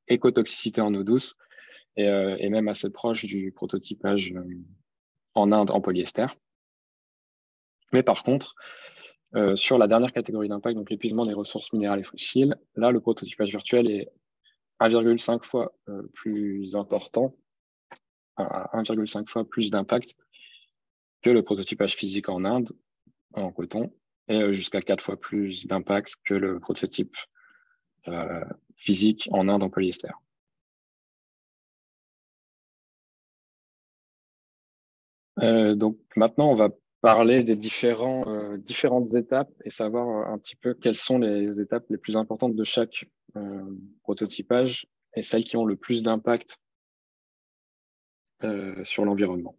écotoxicité en eau douce et même assez proche du prototypage en Inde en polyester. Mais par contre, sur la dernière catégorie d'impact, donc l'épuisement des ressources minérales et fossiles, là, le prototypage virtuel est 1,5 fois plus important, 1,5 fois plus d'impact que le prototypage physique en Inde en coton et jusqu'à 4 fois plus d'impact que le prototype physique en Inde en polyester. Donc maintenant, on va parler des différentes étapes et savoir un petit peu quelles sont les étapes les plus importantes de chaque prototypage et celles qui ont le plus d'impact sur l'environnement.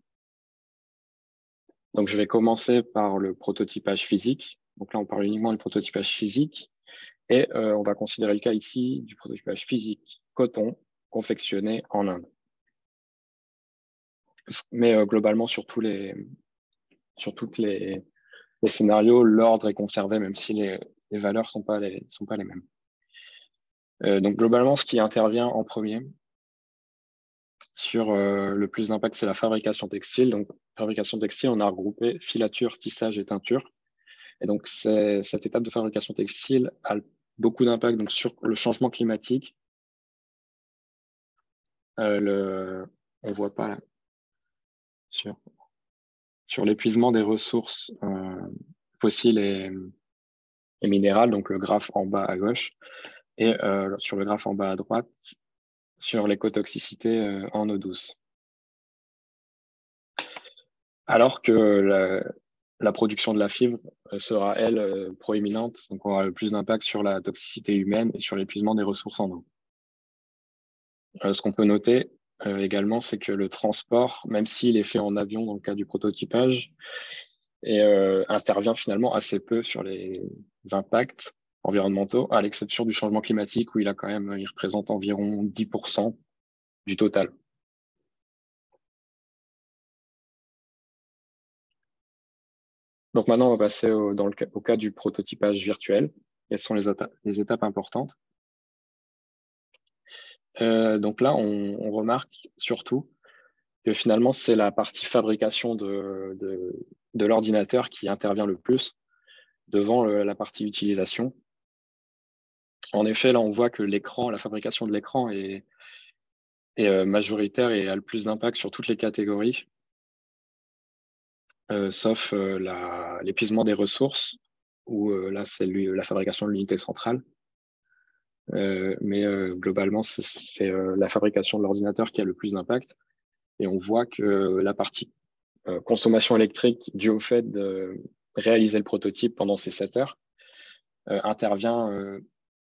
Donc, je vais commencer par le prototypage physique. Donc là, on parle uniquement du prototypage physique et on va considérer le cas ici du prototypage physique coton confectionné en Inde. Mais globalement, sur tous les scénarios, l'ordre est conservé, même si les valeurs sont pas les mêmes. Donc globalement, ce qui intervient en premier sur le plus d'impact, c'est la fabrication textile. Donc fabrication textile, on a regroupé filature, tissage et teinture. Et donc cette étape de fabrication textile a beaucoup d'impact donc sur le changement climatique. On voit pas là. Sur l'épuisement des ressources fossiles et minérales, donc le graphe en bas à gauche, et sur le graphe en bas à droite, sur l'écotoxicité en eau douce. Alors que la production de la fibre sera, elle, proéminente, donc on aura le plus d'impact sur la toxicité humaine et sur l'épuisement des ressources en eau. Ce qu'on peut noter également, c'est que le transport, même s'il est fait en avion dans le cas du prototypage, intervient finalement assez peu sur les impacts environnementaux, à l'exception du changement climatique où il représente environ 10% du total. Donc maintenant, on va passer au cas du prototypage virtuel. Quelles sont les étapes importantes? Donc là, on remarque surtout que finalement, c'est la partie fabrication de l'ordinateur qui intervient le plus devant la partie utilisation. En effet, là, on voit que la fabrication de l'écran est majoritaire et a le plus d'impact sur toutes les catégories, sauf l'épuisement des ressources, où là, c'est la fabrication de l'unité centrale. Mais globalement, c'est la fabrication de l'ordinateur qui a le plus d'impact. Et on voit que la partie consommation électrique due au fait de réaliser le prototype pendant ces 7 heures intervient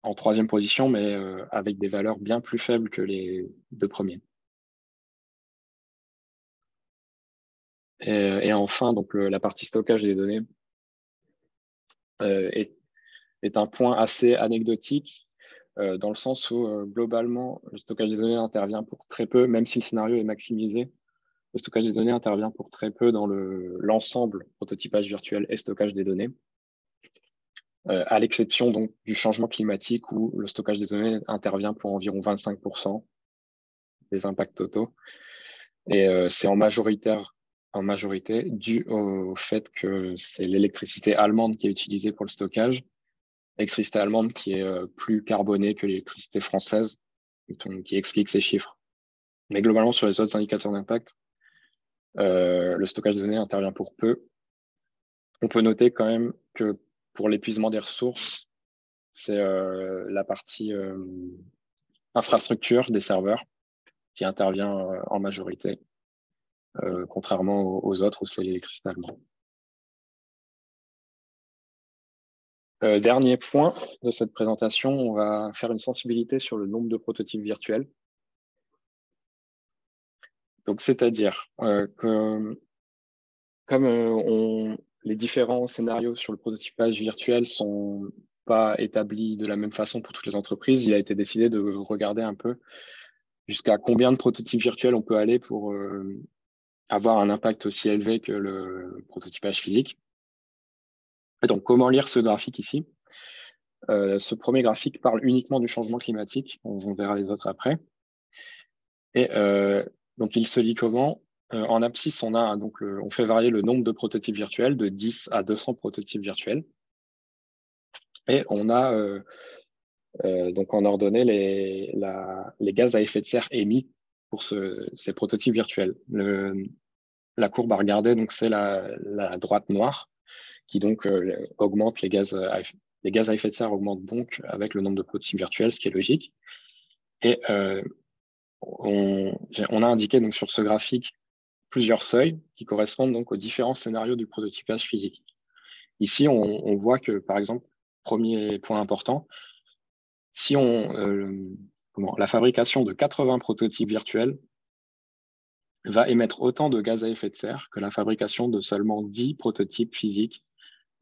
en 3e position, mais avec des valeurs bien plus faibles que les 2 premiers. Et enfin, donc la partie stockage des données est un point assez anecdotique dans le sens où globalement, le stockage des données intervient pour très peu, même si le scénario est maximisé. Le stockage des données intervient pour très peu dans l'ensemble prototypage virtuel et stockage des données, à l'exception donc du changement climatique où le stockage des données intervient pour environ 25% des impacts totaux. Et c'est en majorité dû au fait que c'est l'électricité allemande qui est utilisée pour le stockage, l'électricité allemande qui est plus carbonée que l'électricité française, qui explique ces chiffres. Mais globalement, sur les autres indicateurs d'impact, le stockage de données intervient pour peu. On peut noter quand même que pour l'épuisement des ressources, c'est la partie infrastructure des serveurs qui intervient en majorité, contrairement aux autres où c'est l'électricité allemande. Dernier point de cette présentation, on va faire une sensibilité sur le nombre de prototypes virtuels. Donc, c'est-à-dire que comme les différents scénarios sur le prototypage virtuel sont pas établis de la même façon pour toutes les entreprises, il a été décidé de regarder un peu jusqu'à combien de prototypes virtuels on peut aller pour avoir un impact aussi élevé que le prototypage physique. Et donc, comment lire ce graphique ici? Ce premier graphique parle uniquement du changement climatique. On verra les autres après. Et donc, il se lit comment? En abscisse, on fait varier le nombre de prototypes virtuels de 10 à 200 prototypes virtuels. Et on a donc en ordonnée les gaz à effet de serre émis pour ces prototypes virtuels. La courbe à regarder, donc c'est la droite noire qui donc augmente les gaz à effet de serre augmentent donc avec le nombre de prototypes virtuels, ce qui est logique. Et on a indiqué donc sur ce graphique plusieurs seuils qui correspondent donc aux différents scénarios du prototypage physique. Ici, on voit que, par exemple, premier point important, si la fabrication de 80 prototypes virtuels va émettre autant de gaz à effet de serre que la fabrication de seulement 10 prototypes physiques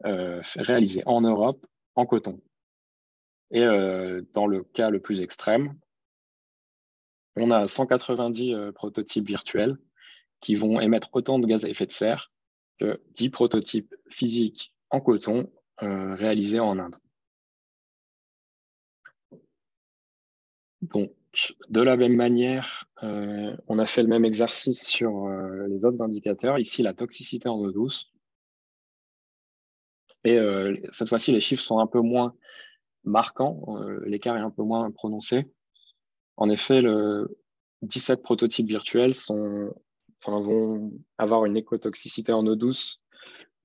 réalisés en Europe en coton. Et dans le cas le plus extrême, on a 190 prototypes virtuels qui vont émettre autant de gaz à effet de serre que 10 prototypes physiques en coton réalisés en Inde. Donc, de la même manière, on a fait le même exercice sur les autres indicateurs. Ici, la toxicité en eau douce. Et cette fois-ci, les chiffres sont un peu moins marquants. L'écart est un peu moins prononcé. En effet, 17 prototypes virtuels vont avoir une écotoxicité en eau douce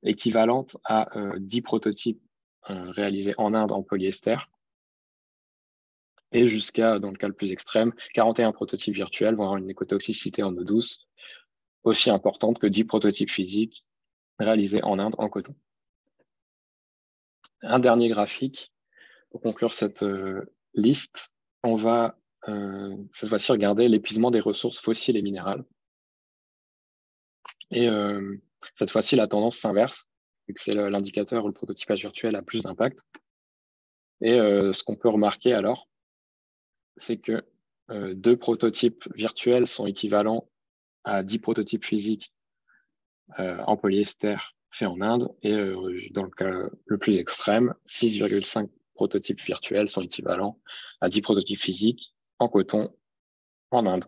équivalente à 10 prototypes réalisés en Inde en polyester. Et jusqu'à, dans le cas le plus extrême, 41 prototypes virtuels vont avoir une écotoxicité en eau douce aussi importante que 10 prototypes physiques réalisés en Inde en coton. Un dernier graphique pour conclure cette liste. On va cette fois-ci regarder l'épuisement des ressources fossiles et minérales. Et cette fois-ci, la tendance s'inverse, vu que c'est l'indicateur où le prototypage virtuel a plus d'impact. Et ce qu'on peut remarquer alors, c'est que 2 prototypes virtuels sont équivalents à 10 prototypes physiques en polyester faits en Inde. Et dans le cas le plus extrême, 6,5 prototypes virtuels sont équivalents à 10 prototypes physiques en coton en Inde.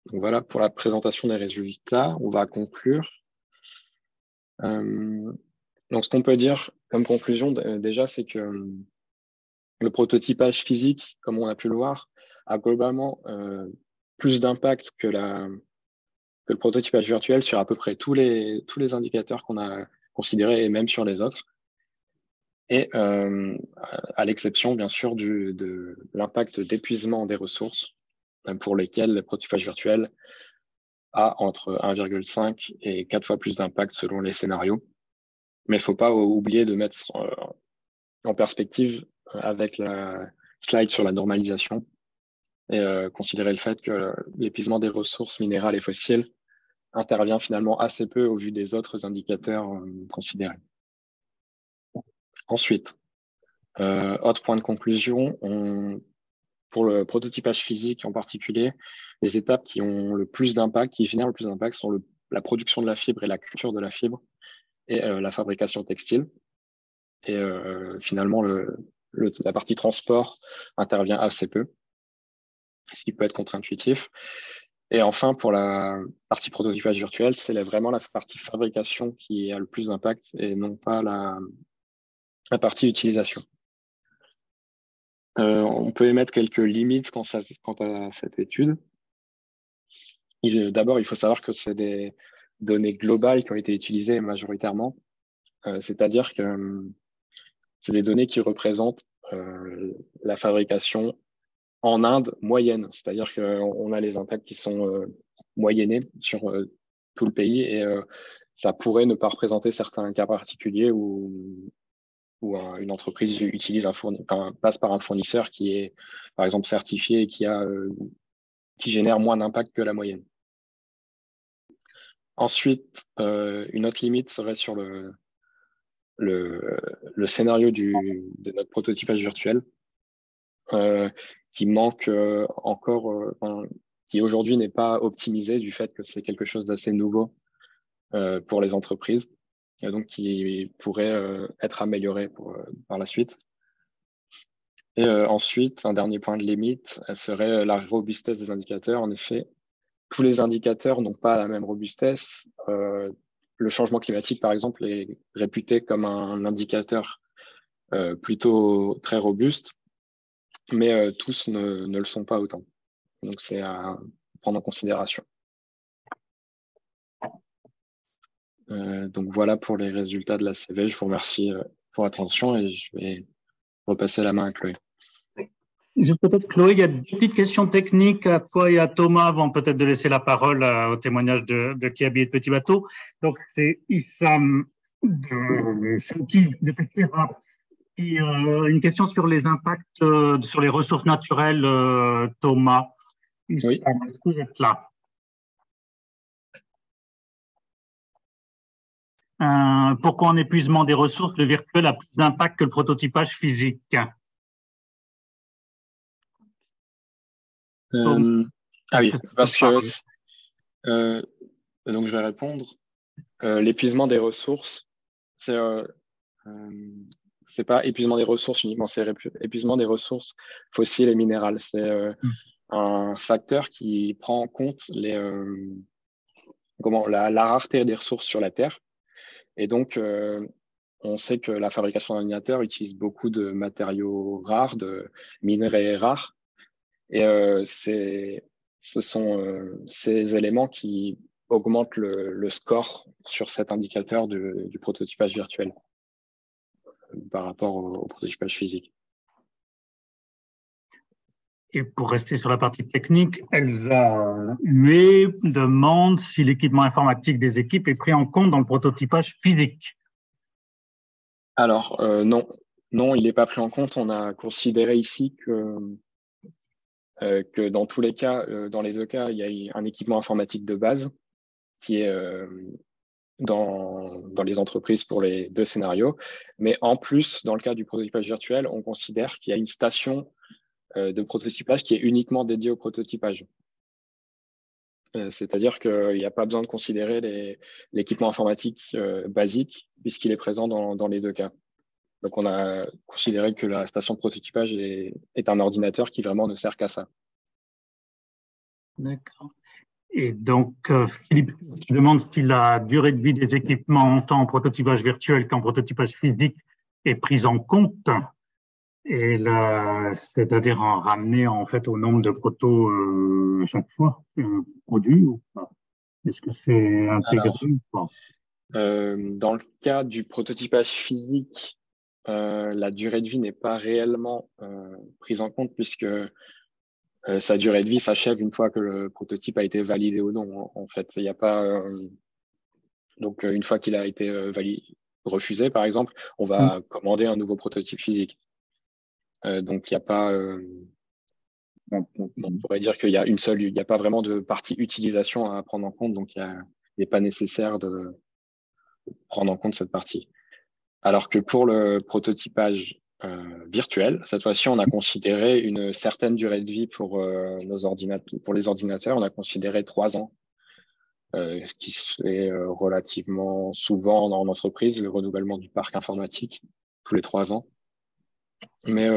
Donc voilà pour la présentation des résultats. On va conclure. Donc ce qu'on peut dire comme conclusion déjà, c'est que le prototypage physique, comme on a pu le voir, a globalement plus d'impact que le prototypage virtuel sur à peu près tous les indicateurs qu'on a considérés et même sur les autres. Et à l'exception, bien sûr, de l'impact d'épuisement des ressources pour lesquels le prototypage virtuel a entre 1,5 et 4 fois plus d'impact selon les scénarios. Mais il ne faut pas oublier de mettre en perspective avec la slide sur la normalisation et considérer le fait que l'épuisement des ressources minérales et fossiles intervient finalement assez peu au vu des autres indicateurs considérés. Ensuite, autre point de conclusion, pour le prototypage physique en particulier, les étapes qui ont le plus d'impact, qui génèrent le plus d'impact sont la production de la fibre et la culture de la fibre et la fabrication textile. Et finalement, la partie transport intervient assez peu. ce qui peut être contre-intuitif. Et enfin, pour la partie prototypage virtuel, c'est vraiment la partie fabrication qui a le plus d'impact et non pas la partie utilisation. On peut émettre quelques limites quant à cette étude. D'abord, il faut savoir que c'est des données globales qui ont été utilisées majoritairement, c'est-à-dire que c'est des données qui représentent la fabrication en Inde moyenne, c'est-à-dire qu'on a les impacts qui sont moyennés sur tout le pays et ça pourrait ne pas représenter certains cas particuliers où une entreprise utilise passe par un fournisseur qui est, par exemple, certifié et qui génère moins d'impact que la moyenne. Ensuite, une autre limite serait sur le scénario de notre prototypage virtuel, qui manque encore, qui aujourd'hui n'est pas optimisé du fait que c'est quelque chose d'assez nouveau pour les entreprises, et donc qui pourrait être amélioré par la suite. Et ensuite, un dernier point de limite serait la robustesse des indicateurs. En effet, tous les indicateurs n'ont pas la même robustesse. Le changement climatique, par exemple, est réputé comme un indicateur plutôt très robuste, mais tous ne le sont pas autant. Donc, c'est à prendre en considération. Donc, voilà pour les résultats de la CV. Je vous remercie pour l'attention et je vais repasser la main à Chloé. Juste peut-être, Chloé, il y a des petites questions techniques à toi et à Thomas avant peut-être de laisser la parole au témoignage de Kiabi et de Petit Bateau. Donc, c'est Issam de Chantilly de Texera. Et une question sur les impacts sur les ressources naturelles, Thomas. Issam, Oui. est-ce que vous êtes là? Pourquoi en épuisement des ressources, le virtuel a plus d'impact que le prototypage physique? Ah oui, parce que donc je vais répondre. L'épuisement des ressources, c'est pas épuisement des ressources uniquement, c'est épuisement des ressources fossiles et minérales. C'est un facteur qui prend en compte la rareté des ressources sur la Terre. Et donc, on sait que la fabrication d'ordinateurs utilise beaucoup de matériaux rares, de minerais rares. Et ce sont ces éléments qui augmentent le score sur cet indicateur du prototypage virtuel par rapport au prototypage physique. Et pour rester sur la partie technique, Elsa Huet demande si l'équipement informatique des équipes est pris en compte dans le prototypage physique. Alors, non, il n'est pas pris en compte. On a considéré ici que dans tous les cas, dans les deux cas, il y a un équipement informatique de base qui est dans les entreprises pour les deux scénarios. Mais en plus, dans le cas du prototypage virtuel, on considère qu'il y a une station de prototypage qui est uniquement dédiée au prototypage. C'est-à-dire qu'il n'y a pas besoin de considérer l'équipement informatique basique puisqu'il est présent dans les deux cas. Donc, on a considéré que la station de prototypage est un ordinateur qui vraiment ne sert qu'à ça. D'accord. Et donc, Philippe, je demande si la durée de vie des équipements tant en prototypage virtuel qu'en prototypage physique est prise en compte, et c'est-à-dire en ramener en fait au nombre de protos chaque fois produit ou pas? Est-ce que c'est intégré ou pas? Dans le cas du prototypage physique, la durée de vie n'est pas réellement prise en compte puisque sa durée de vie s'achève une fois que le prototype a été validé ou non. En fait, il n'y a pas donc une fois qu'il a été refusé, par exemple, on va commander un nouveau prototype physique. Donc il n'y a pas on pourrait dire qu'il y a il n'y a pas vraiment de partie utilisation à prendre en compte, donc il n'est pas nécessaire de prendre en compte cette partie. Alors que pour le prototypage virtuel, cette fois-ci, on a considéré une certaine durée de vie pour les ordinateurs. On a considéré 3 ans, ce qui est relativement souvent en entreprise, le renouvellement du parc informatique tous les 3 ans. Mais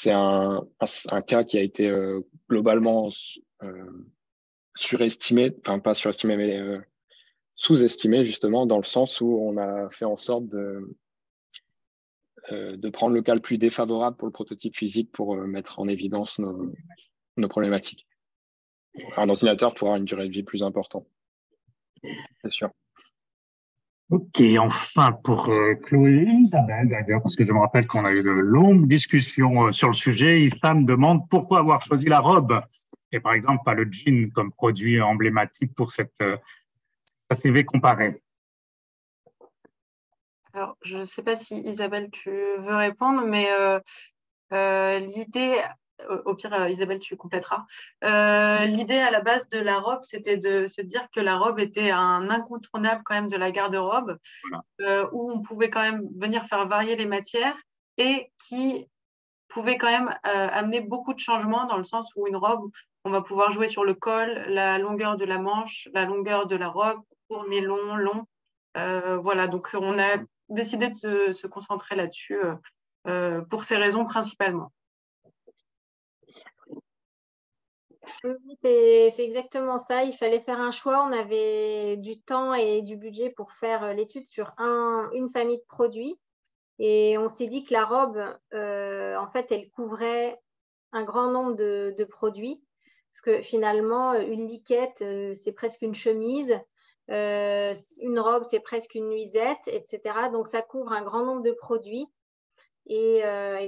c'est un cas qui a été globalement surestimé, enfin pas surestimé, mais sous-estimé justement, dans le sens où on a fait en sorte de prendre le cas le plus défavorable pour le prototype physique pour mettre en évidence nos problématiques. Un ordinateur pourra avoir une durée de vie plus importante, c'est sûr. Ok, enfin pour Chloé et Isabelle d'ailleurs, parce que je me rappelle qu'on a eu de longues discussions sur le sujet. Issa me demande pourquoi avoir choisi la robe et par exemple pas le jean comme produit emblématique pour cette CV comparée. Alors, je ne sais pas si Isabelle, tu veux répondre, mais l'idée, au pire, Isabelle, tu compléteras. L'idée à la base de la robe, c'était de se dire que la robe était un incontournable quand même de la garde-robe, voilà. Où on pouvait quand même venir faire varier les matières et qui pouvait quand même amener beaucoup de changements dans le sens où une robe, on va pouvoir jouer sur le col, la longueur de la manche, la longueur de la robe, court, mi-long, long. Voilà, donc on a décidé de se concentrer là-dessus pour ces raisons principalement. Oui, c'est exactement ça. Il fallait faire un choix. On avait du temps et du budget pour faire l'étude sur une famille de produits. Et on s'est dit que la robe, en fait, elle couvrait un grand nombre de produits. Parce que finalement, une liquette, c'est presque une chemise. Une robe, c'est presque une nuisette, etc. Donc, ça couvre un grand nombre de produits. Et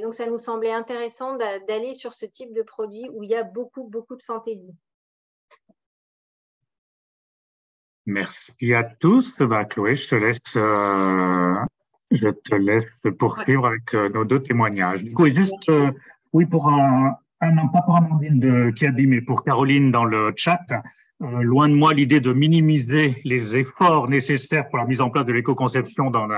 donc, ça nous semblait intéressant d'aller sur ce type de produit où il y a beaucoup, beaucoup de fantaisie. Merci à tous. Chloé, je te laisse poursuivre avec nos deux témoignages. Du coup, juste, oui, non, pas pour Amandine qui a dit, mais pour Caroline dans le chat, loin de moi l'idée de minimiser les efforts nécessaires pour la mise en place de l'éco-conception dans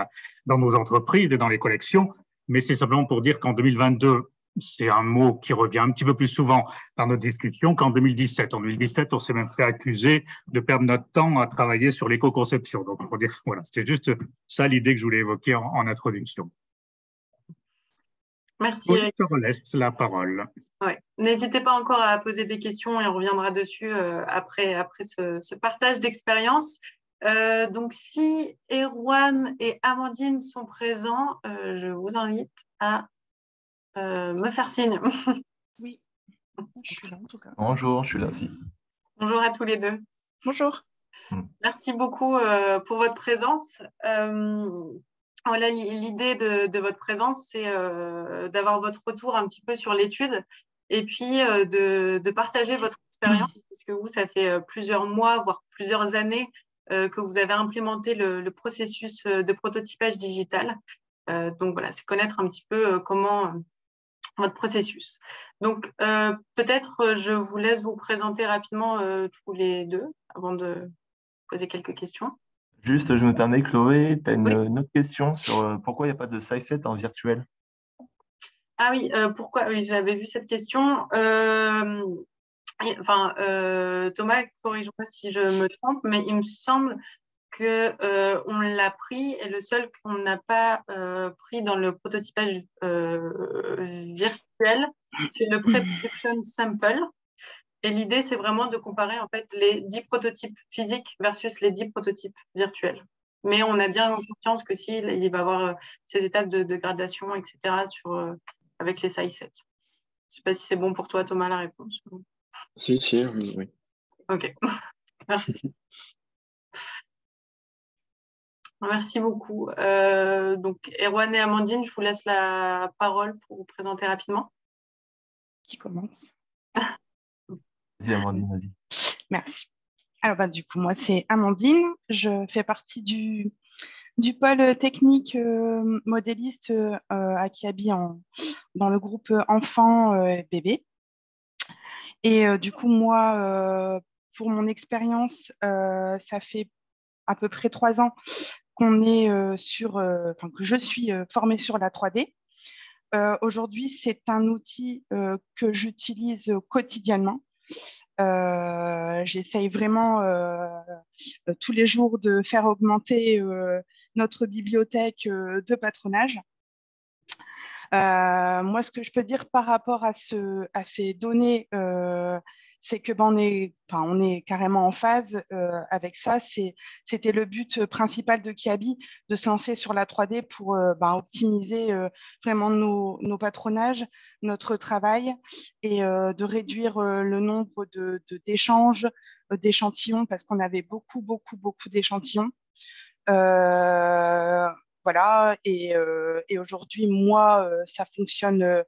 nos entreprises et dans les collections, mais c'est simplement pour dire qu'en 2022, c'est un mot qui revient un petit peu plus souvent dans nos discussions qu'en 2017. En 2017, on s'est même fait accuser de perdre notre temps à travailler sur l'éco-conception. Donc, pour dire, voilà, c'était juste ça l'idée que je voulais évoquer en introduction. Merci. Oui, je te laisse la parole. Ouais. N'hésitez pas encore à poser des questions et on reviendra dessus après ce partage d'expérience. Donc, si Erwan et Amandine sont présents, je vous invite à me faire signe. Oui, je suis là en tout cas. Bonjour, je suis là aussi. Bonjour à tous les deux. Bonjour. Merci beaucoup pour votre présence. Voilà, l'idée de votre présence, c'est d'avoir votre retour un petit peu sur l'étude et puis de partager votre expérience, parce que vous, ça fait plusieurs mois, voire plusieurs années que vous avez implémenté le processus de prototypage digital. Donc voilà, c'est connaître un petit peu comment votre processus. Donc peut-être je vous laisse vous présenter rapidement tous les deux avant de poser quelques questions. Juste, je me permets, Chloé, tu as une autre question sur pourquoi il n'y a pas de size set en virtuel? Ah oui, pourquoi? Oui, j'avais vu cette question. Thomas, corrige-moi si je me trompe, mais il me semble qu'on l'a pris et le seul qu'on n'a pas pris dans le prototypage virtuel, c'est le pre-production sample. Et l'idée, c'est vraiment de comparer en fait les 10 prototypes physiques versus les 10 prototypes virtuels. Mais on a bien conscience que s'il va y avoir ces étapes de gradation, etc., avec les size sets. Je ne sais pas si c'est bon pour toi, Thomas, la réponse. Si, oui. Ok, merci. Merci beaucoup. Donc, Erwan et Amandine, je vous laisse la parole pour vous présenter rapidement. Qui commence? Vas-y, Amandine, vas-y. Merci. Alors, du coup, moi, c'est Amandine. Je fais partie du pôle technique modéliste à Kiabi dans le groupe enfants bébés. Et du coup, moi, pour mon expérience, ça fait à peu près 3 ans qu'on est que je suis formée sur la 3D. Aujourd'hui, c'est un outil que j'utilise quotidiennement. J'essaye vraiment tous les jours de faire augmenter notre bibliothèque de patronage. Moi, ce que je peux dire par rapport à ces données, c'est que on est carrément en phase avec ça. C'était le but principal de Kiabi, de se lancer sur la 3D pour optimiser vraiment nos patronages, notre travail et de réduire le nombre d'échanges, d'échantillons, parce qu'on avait beaucoup, beaucoup, beaucoup d'échantillons. Voilà, et aujourd'hui, moi, ça fonctionne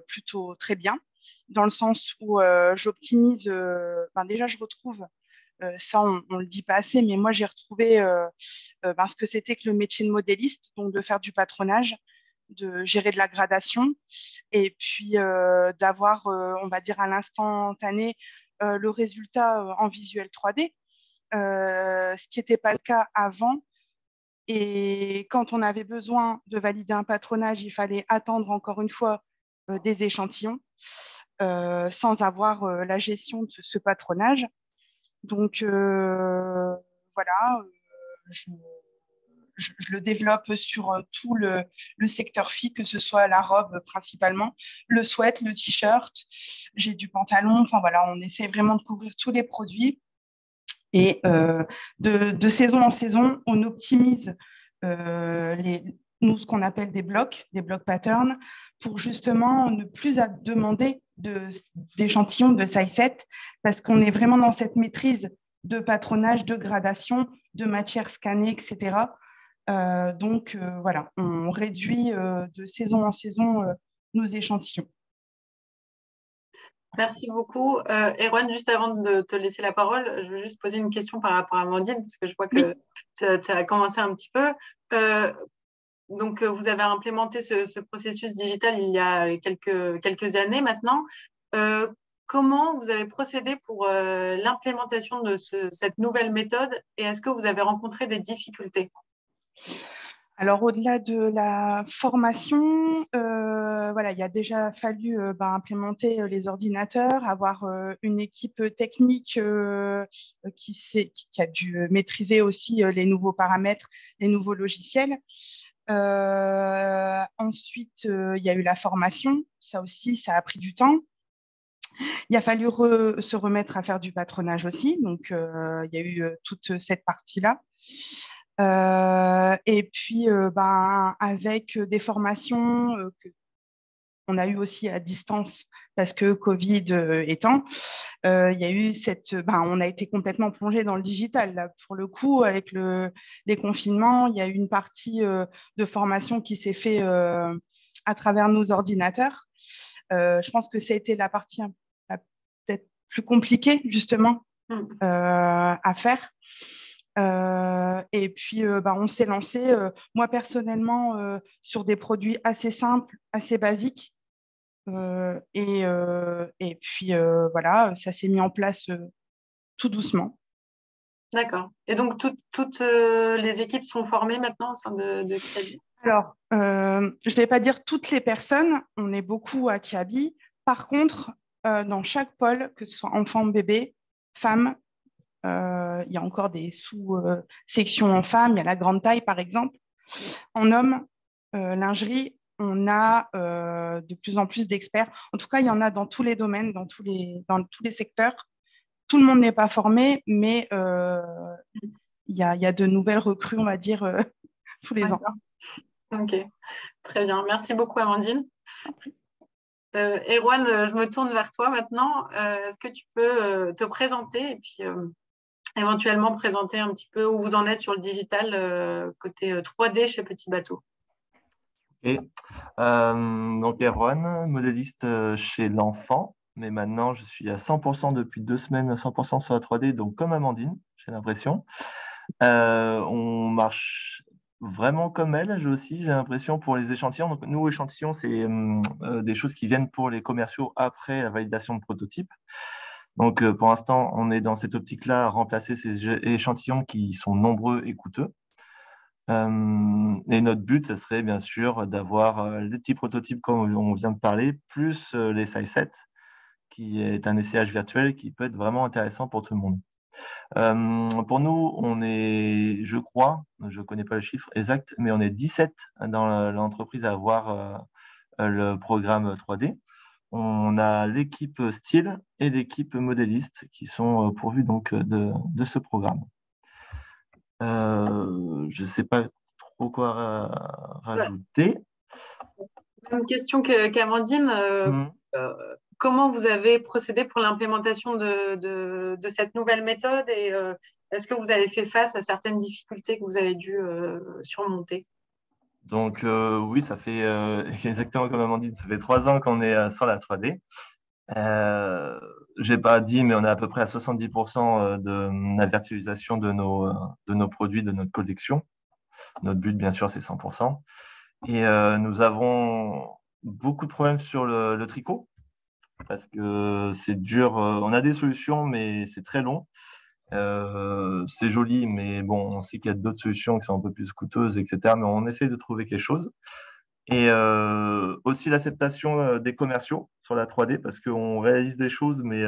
plutôt très bien, dans le sens où j'optimise, déjà je retrouve, ça on ne le dit pas assez, mais moi j'ai retrouvé ce que c'était que le métier de modéliste, donc de faire du patronage, de gérer de la gradation, et puis d'avoir, on va dire à l'instantané, le résultat en visuel 3D, ce qui n'était pas le cas avant. Et quand on avait besoin de valider un patronage, il fallait attendre encore une fois des échantillons sans avoir la gestion de ce patronage. Donc voilà, je, je le développe sur tout le secteur fille, que ce soit la robe principalement, le sweat, le t-shirt, j'ai du pantalon, enfin voilà, on essaie vraiment de couvrir tous les produits. Et de saison en saison, on optimise nous, ce qu'on appelle des blocs patterns, pour justement ne plus demander d'échantillons de size 7, parce qu'on est vraiment dans cette maîtrise de patronage, de gradation, de matière scannée, etc. Donc, voilà, on réduit de saison en saison nos échantillons. Merci beaucoup. Erwan, juste avant de te laisser la parole, je veux juste poser une question par rapport à Amandine, parce que je vois que tu as commencé un petit peu. Donc, vous avez implémenté ce processus digital il y a quelques années maintenant. Comment vous avez procédé pour l'implémentation de cette nouvelle méthode et est-ce que vous avez rencontré des difficultés? Alors, au-delà de la formation, voilà, il a déjà fallu implémenter les ordinateurs, avoir une équipe technique qui a dû maîtriser aussi les nouveaux paramètres, les nouveaux logiciels. Ensuite, il y a eu la formation. Ça aussi, ça a pris du temps. Il a fallu se remettre à faire du patronage aussi. Donc, il y a eu toute cette partie-là. Et puis, avec des formations qu'on a eues aussi à distance parce que Covid étant, il y a eu on a été complètement plongé dans le digital. Là, pour le coup, avec les confinements, il y a eu une partie de formation qui s'est fait à travers nos ordinateurs. Je pense que ça a été la partie peut-être plus compliquée, justement, à faire. Et puis, on s'est lancé, moi personnellement, sur des produits assez simples, assez basiques. Et puis, voilà, ça s'est mis en place tout doucement. D'accord. Et donc, toutes les équipes sont formées maintenant au sein de Kiabi? Alors, je ne vais pas dire toutes les personnes, on est beaucoup à Kiabi. Par contre, dans chaque pôle, que ce soit enfants, bébés, femmes, il y a encore des sous-sections en femmes, il y a la grande taille par exemple. En hommes, lingerie, on a de plus en plus d'experts. En tout cas, il y en a dans tous les domaines, dans tous les secteurs. Tout le monde n'est pas formé, mais il y a de nouvelles recrues, on va dire, tous les ans. Ok, très bien. Merci beaucoup, Amandine. Erwan, je me tourne vers toi maintenant. Est-ce que tu peux te présenter et puis éventuellement présenter un petit peu où vous en êtes sur le digital côté 3D chez Petit Bateau? Et donc Erwan, modéliste chez l'enfant, mais maintenant je suis à 100% depuis 2 semaines, à 100% sur la 3D, donc comme Amandine, j'ai l'impression. On marche vraiment comme elle, j'ai l'impression, pour les échantillons. Donc nous, échantillons, c'est des choses qui viennent pour les commerciaux après la validation de prototypes. Donc pour l'instant, on est dans cette optique-là, à remplacer ces échantillons qui sont nombreux et coûteux. Et notre but, ce serait bien sûr d'avoir les petits prototypes comme on vient de parler, plus les size 7, qui est un essayage virtuel qui peut être vraiment intéressant pour tout le monde. Pour nous, on est, je crois, je ne connais pas le chiffre exact, mais on est 17 dans l'entreprise à avoir le programme 3D. On a l'équipe style et l'équipe modéliste qui sont pourvus donc de ce programme. Je ne sais pas trop quoi rajouter. Une question qu'Amandine. Comment vous avez procédé pour l'implémentation de cette nouvelle méthode et est-ce que vous avez fait face à certaines difficultés que vous avez dû surmonter? Donc oui, ça fait exactement comme Amandine, ça fait 3 ans qu'on est sur la 3D. Je n'ai pas dit, mais on est à peu près à 70% de la virtualisation de nos produits, de notre collection. Notre but, bien sûr, c'est 100%. Et nous avons beaucoup de problèmes sur le tricot parce que c'est dur. On a des solutions, mais c'est très long. C'est joli, mais bon, on sait qu'il y a d'autres solutions qui sont un peu plus coûteuses, etc. Mais on essaie de trouver quelque chose. Et aussi l'acceptation des commerciaux sur la 3D parce qu'on réalise des choses, mais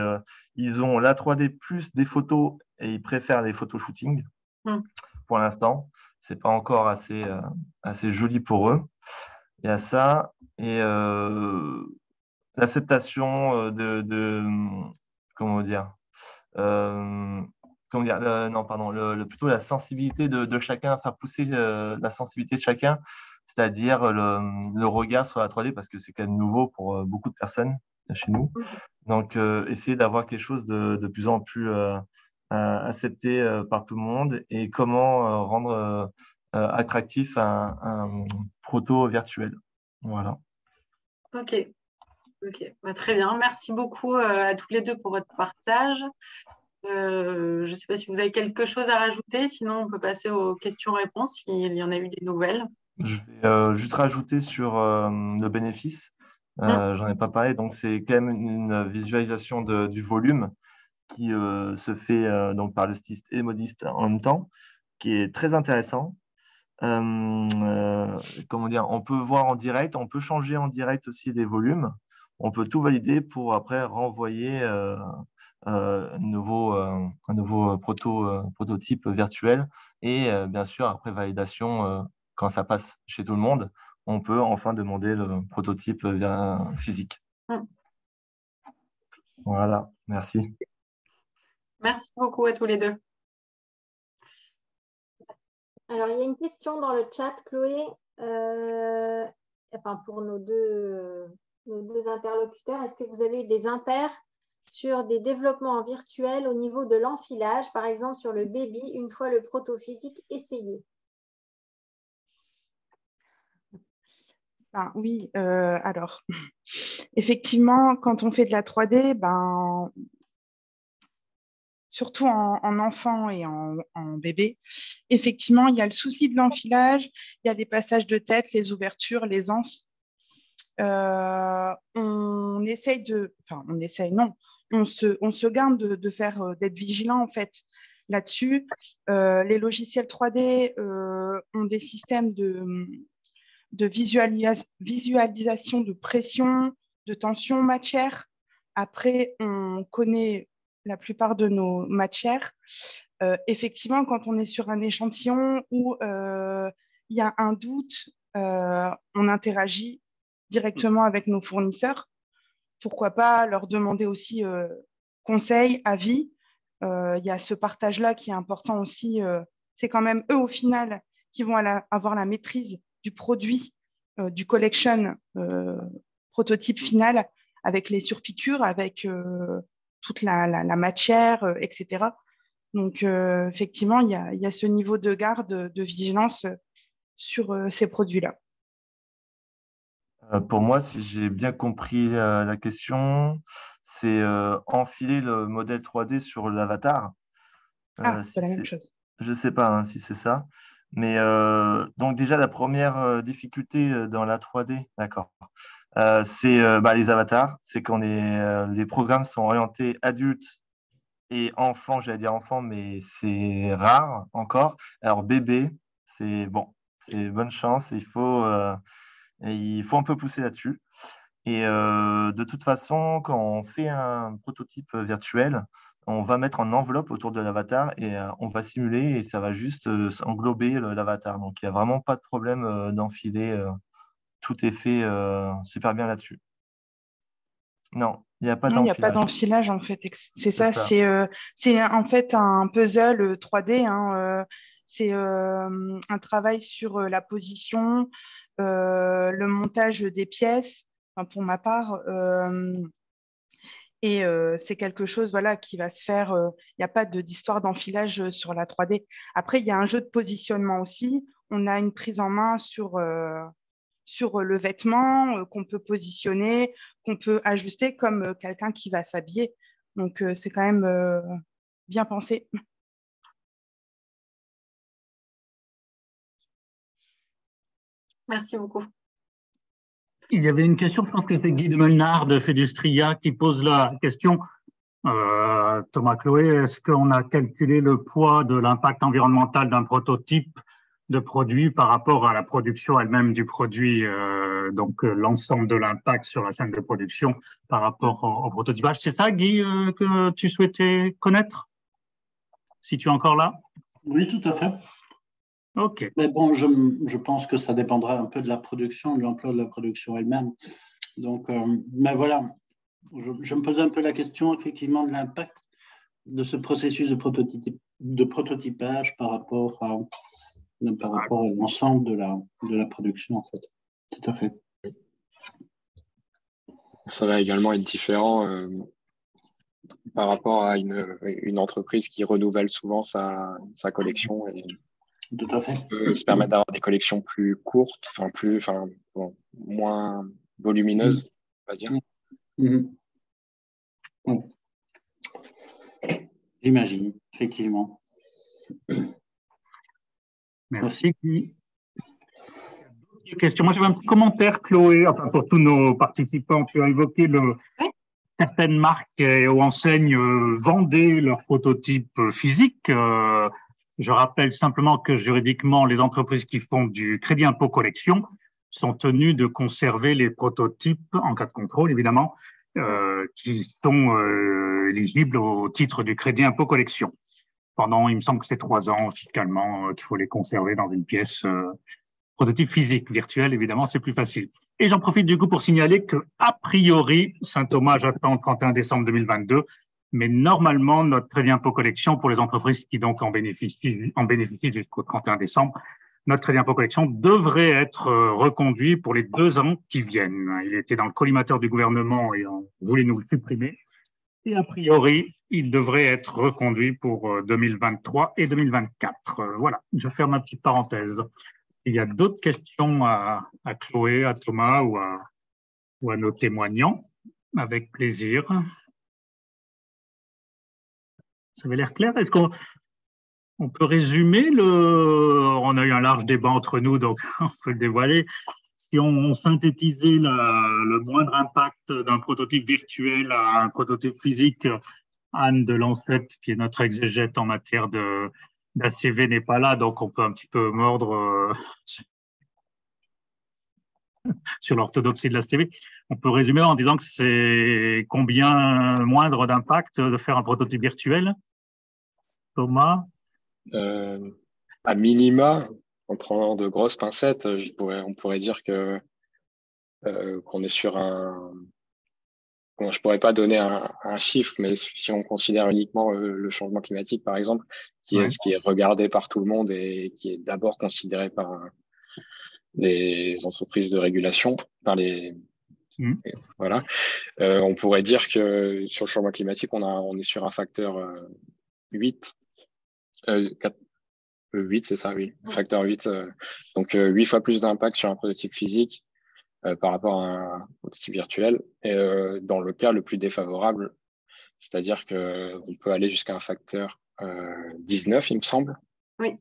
ils ont la 3D plus des photos et ils préfèrent les photos shooting pour l'instant. Ce n'est pas encore assez joli pour eux. Il y a ça. Et l'acceptation comment dire non, pardon, plutôt la sensibilité de chacun, faire pousser la sensibilité de chacun, c'est-à-dire le regard sur la 3D, parce que c'est quand même nouveau pour beaucoup de personnes chez nous. Donc, essayer d'avoir quelque chose de plus en plus accepté par tout le monde et comment rendre attractif un proto virtuel. Voilà. Ok. Bah, très bien. Merci beaucoup à tous les deux pour votre partage. Je ne sais pas si vous avez quelque chose à rajouter, sinon on peut passer aux questions-réponses s'il y en a eu des nouvelles. Je vais juste rajouter sur le bénéfice. J'en ai pas parlé, donc c'est quand même une visualisation du volume qui se fait donc par le styliste et modiste en même temps, qui est très intéressant. Comment dire, on peut voir en direct, on peut changer en direct aussi les volumes. On peut tout valider pour après renvoyer un nouveau prototype virtuel. Et bien sûr, après validation, quand ça passe chez tout le monde, on peut enfin demander le prototype physique. Voilà, merci. Merci beaucoup à tous les deux. Alors, il y a une question dans le chat, Chloé, pour nos deux interlocuteurs. Est-ce que vous avez eu des impairs sur des développements en virtuel au niveau de l'enfilage, par exemple sur le baby, une fois le proto physique essayé? Oui, alors, effectivement, quand on fait de la 3D, surtout en enfant et en bébé, effectivement, il y a le souci de l'enfilage, il y a les passages de tête, les ouvertures, les anses. On essaye non, on se garde de faire, d'être vigilant en fait là-dessus. Les logiciels 3D ont des systèmes de visualisation de pression, de tension matière. Après, on connaît la plupart de nos matières. Effectivement, quand on est sur un échantillon où il y a un doute, on interagit directement avec nos fournisseurs. Pourquoi pas leur demander aussi conseils, avis. Il y a ce partage-là qui est important aussi. C'est quand même eux, au final, qui vont avoir la maîtrise du produit, du collection prototype final, avec les surpiqûres, avec toute la matière, etc. Donc, effectivement, il y a ce niveau de garde, de vigilance sur ces produits-là. Pour moi, si j'ai bien compris la question, c'est enfiler le modèle 3D sur l'avatar. C'est la même chose. Je ne sais pas hein, si c'est ça. Mais donc déjà, la première difficulté dans la 3D, d'accord, c'est les avatars. C'est quand les programmes sont orientés adultes et enfants, j'allais dire enfants, mais c'est rare encore. Alors bébé, c'est bon, c'est bonne chance. Il faut un peu pousser là-dessus. Et de toute façon, quand on fait un prototype virtuel, on va mettre une enveloppe autour de l'avatar et on va simuler et ça va juste englober l'avatar. Donc, il n'y a vraiment pas de problème d'enfiler. Tout est fait super bien là-dessus. Non, il n'y a pas Non, il n'y a pas d'enfilage. d'enfilage en fait. C'est ça, ça. c'est en fait un puzzle 3D, hein, c'est un travail sur la position, le montage des pièces, enfin, pour ma part. Et c'est quelque chose voilà, qui va se faire. Il n'y a pas d'histoire d'enfilage sur la 3D. Après, il y a un jeu de positionnement aussi. On a une prise en main sur le vêtement qu'on peut positionner, qu'on peut ajuster comme quelqu'un qui va s'habiller. Donc, c'est quand même bien pensé. Merci beaucoup. Il y avait une question, je pense que c'est Guy de Molnard de Fedustria qui pose la question. Thomas Chloé, est-ce qu'on a calculé le poids de l'impact environnemental d'un prototype de produit par rapport à la production elle-même du produit, donc l'ensemble de l'impact sur la chaîne de production par rapport au prototypage? C'est ça, Guy, que tu souhaitais connaître, si tu es encore là? Oui, tout à fait. Ok. Mais bon, je pense que ça dépendra un peu de la production, de l'emploi de la production elle-même. Donc, mais voilà, je me posais un peu la question, effectivement, de l'impact de ce processus de prototypage par rapport à l'ensemble de la production, en fait. Tout à fait. Ça va également être différent par rapport à une entreprise qui renouvelle souvent sa collection et Tout à fait. peut se permettre d'avoir des collections plus courtes, moins volumineuses, on va dire. J'imagine, effectivement. Merci. Question. Moi, j'avais un petit commentaire, Chloé, enfin, pour tous nos participants. Tu as évoqué certaines marques ou enseignes vendaient leurs prototypes physiques. Je rappelle simplement que juridiquement, les entreprises qui font du crédit impôt collection sont tenues de conserver les prototypes en cas de contrôle, évidemment, qui sont éligibles au titre du crédit impôt collection. Pendant, il me semble que c'est 3 ans fiscalement qu'il faut les conserver dans une pièce. Prototype physique, virtuel, évidemment, c'est plus facile. Et j'en profite du coup pour signaler que, a priori, Saint-Thomas j'attends le 31 décembre 2022, mais normalement, notre crédit impôt collection pour les entreprises qui donc en bénéficient jusqu'au 31 décembre, notre crédit impôt collection devrait être reconduit pour les 2 ans qui viennent. Il était dans le collimateur du gouvernement et on voulait nous le supprimer. Et a priori, il devrait être reconduit pour 2023 et 2024. Voilà, je ferme ma petite parenthèse. Il y a d'autres questions à Chloé, à Thomas ou à nos témoignants, avec plaisir. Ça avait l'air clair. Est-ce qu'on peut résumer on a eu un large débat entre nous, donc on peut le dévoiler. Si on synthétisait le moindre impact d'un prototype virtuel à un prototype physique, Anne de Lancette, qui est notre exégète en matière d'ACV, n'est pas là, donc on peut un petit peu mordre sur l'orthodoxie de l'ACV. On peut résumer en disant que c'est combien moindre d'impact de faire un prototype virtuel, Thomas? À minima, en prenant de grosses pincettes, on pourrait dire que qu'on est sur un... Bon, je pourrais pas donner un chiffre, mais si on considère uniquement le changement climatique, par exemple, ce qui est regardé par tout le monde et qui est d'abord considéré par les entreprises de régulation, voilà. On pourrait dire que sur le changement climatique, on est sur un facteur 8, 8, c'est ça, oui, facteur 8. Donc 8 fois plus d'impact sur un prototype physique par rapport à un prototype virtuel. Et dans le cas le plus défavorable, c'est-à-dire qu'on peut aller jusqu'à un facteur 19, il me semble. Oui.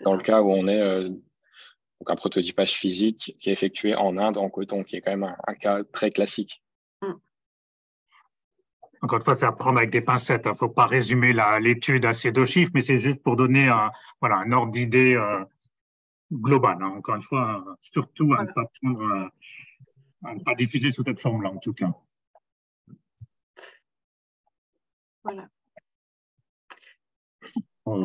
Dans le cas où on est donc un prototypage physique qui est effectué en Inde, en coton, qui est quand même un cas très classique. Encore une fois, c'est à prendre avec des pincettes. Il ne faut pas résumer l'étude à ces 2 chiffres, mais c'est juste pour donner un ordre d'idée global. Encore une fois, surtout à ne pas diffuser sous cette forme-là, en tout cas. Voilà. On-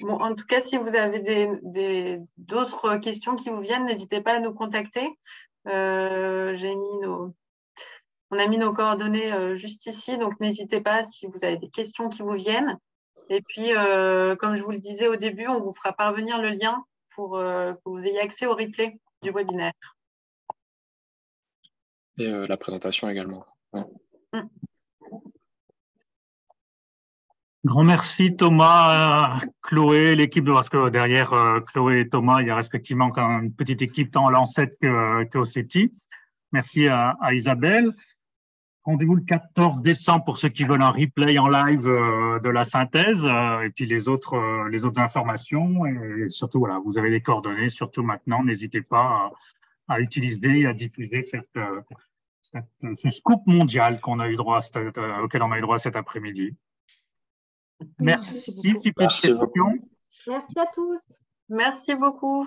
Bon, en tout cas, si vous avez d'autres questions qui vous viennent, n'hésitez pas à nous contacter. On a mis nos coordonnées juste ici, donc n'hésitez pas si vous avez des questions qui vous viennent. Et puis, comme je vous le disais au début, on vous fera parvenir le lien pour que vous ayez accès au replay du webinaire. Et la présentation également. Ouais. Grand merci Thomas, Chloé, l'équipe, parce que derrière Chloé et Thomas, il y a respectivement quand même une petite équipe tant à Lancet qu'au CETI. Merci à Isabelle. Rendez-vous le 14 décembre pour ceux qui veulent un replay en live de la synthèse et puis les autres informations. Et surtout, voilà, vous avez les coordonnées, surtout maintenant, n'hésitez pas à utiliser et à diffuser ce scoop mondial qu'on a eu droit auquel on a eu droit cet après-midi. Merci. Merci à tous. Merci beaucoup.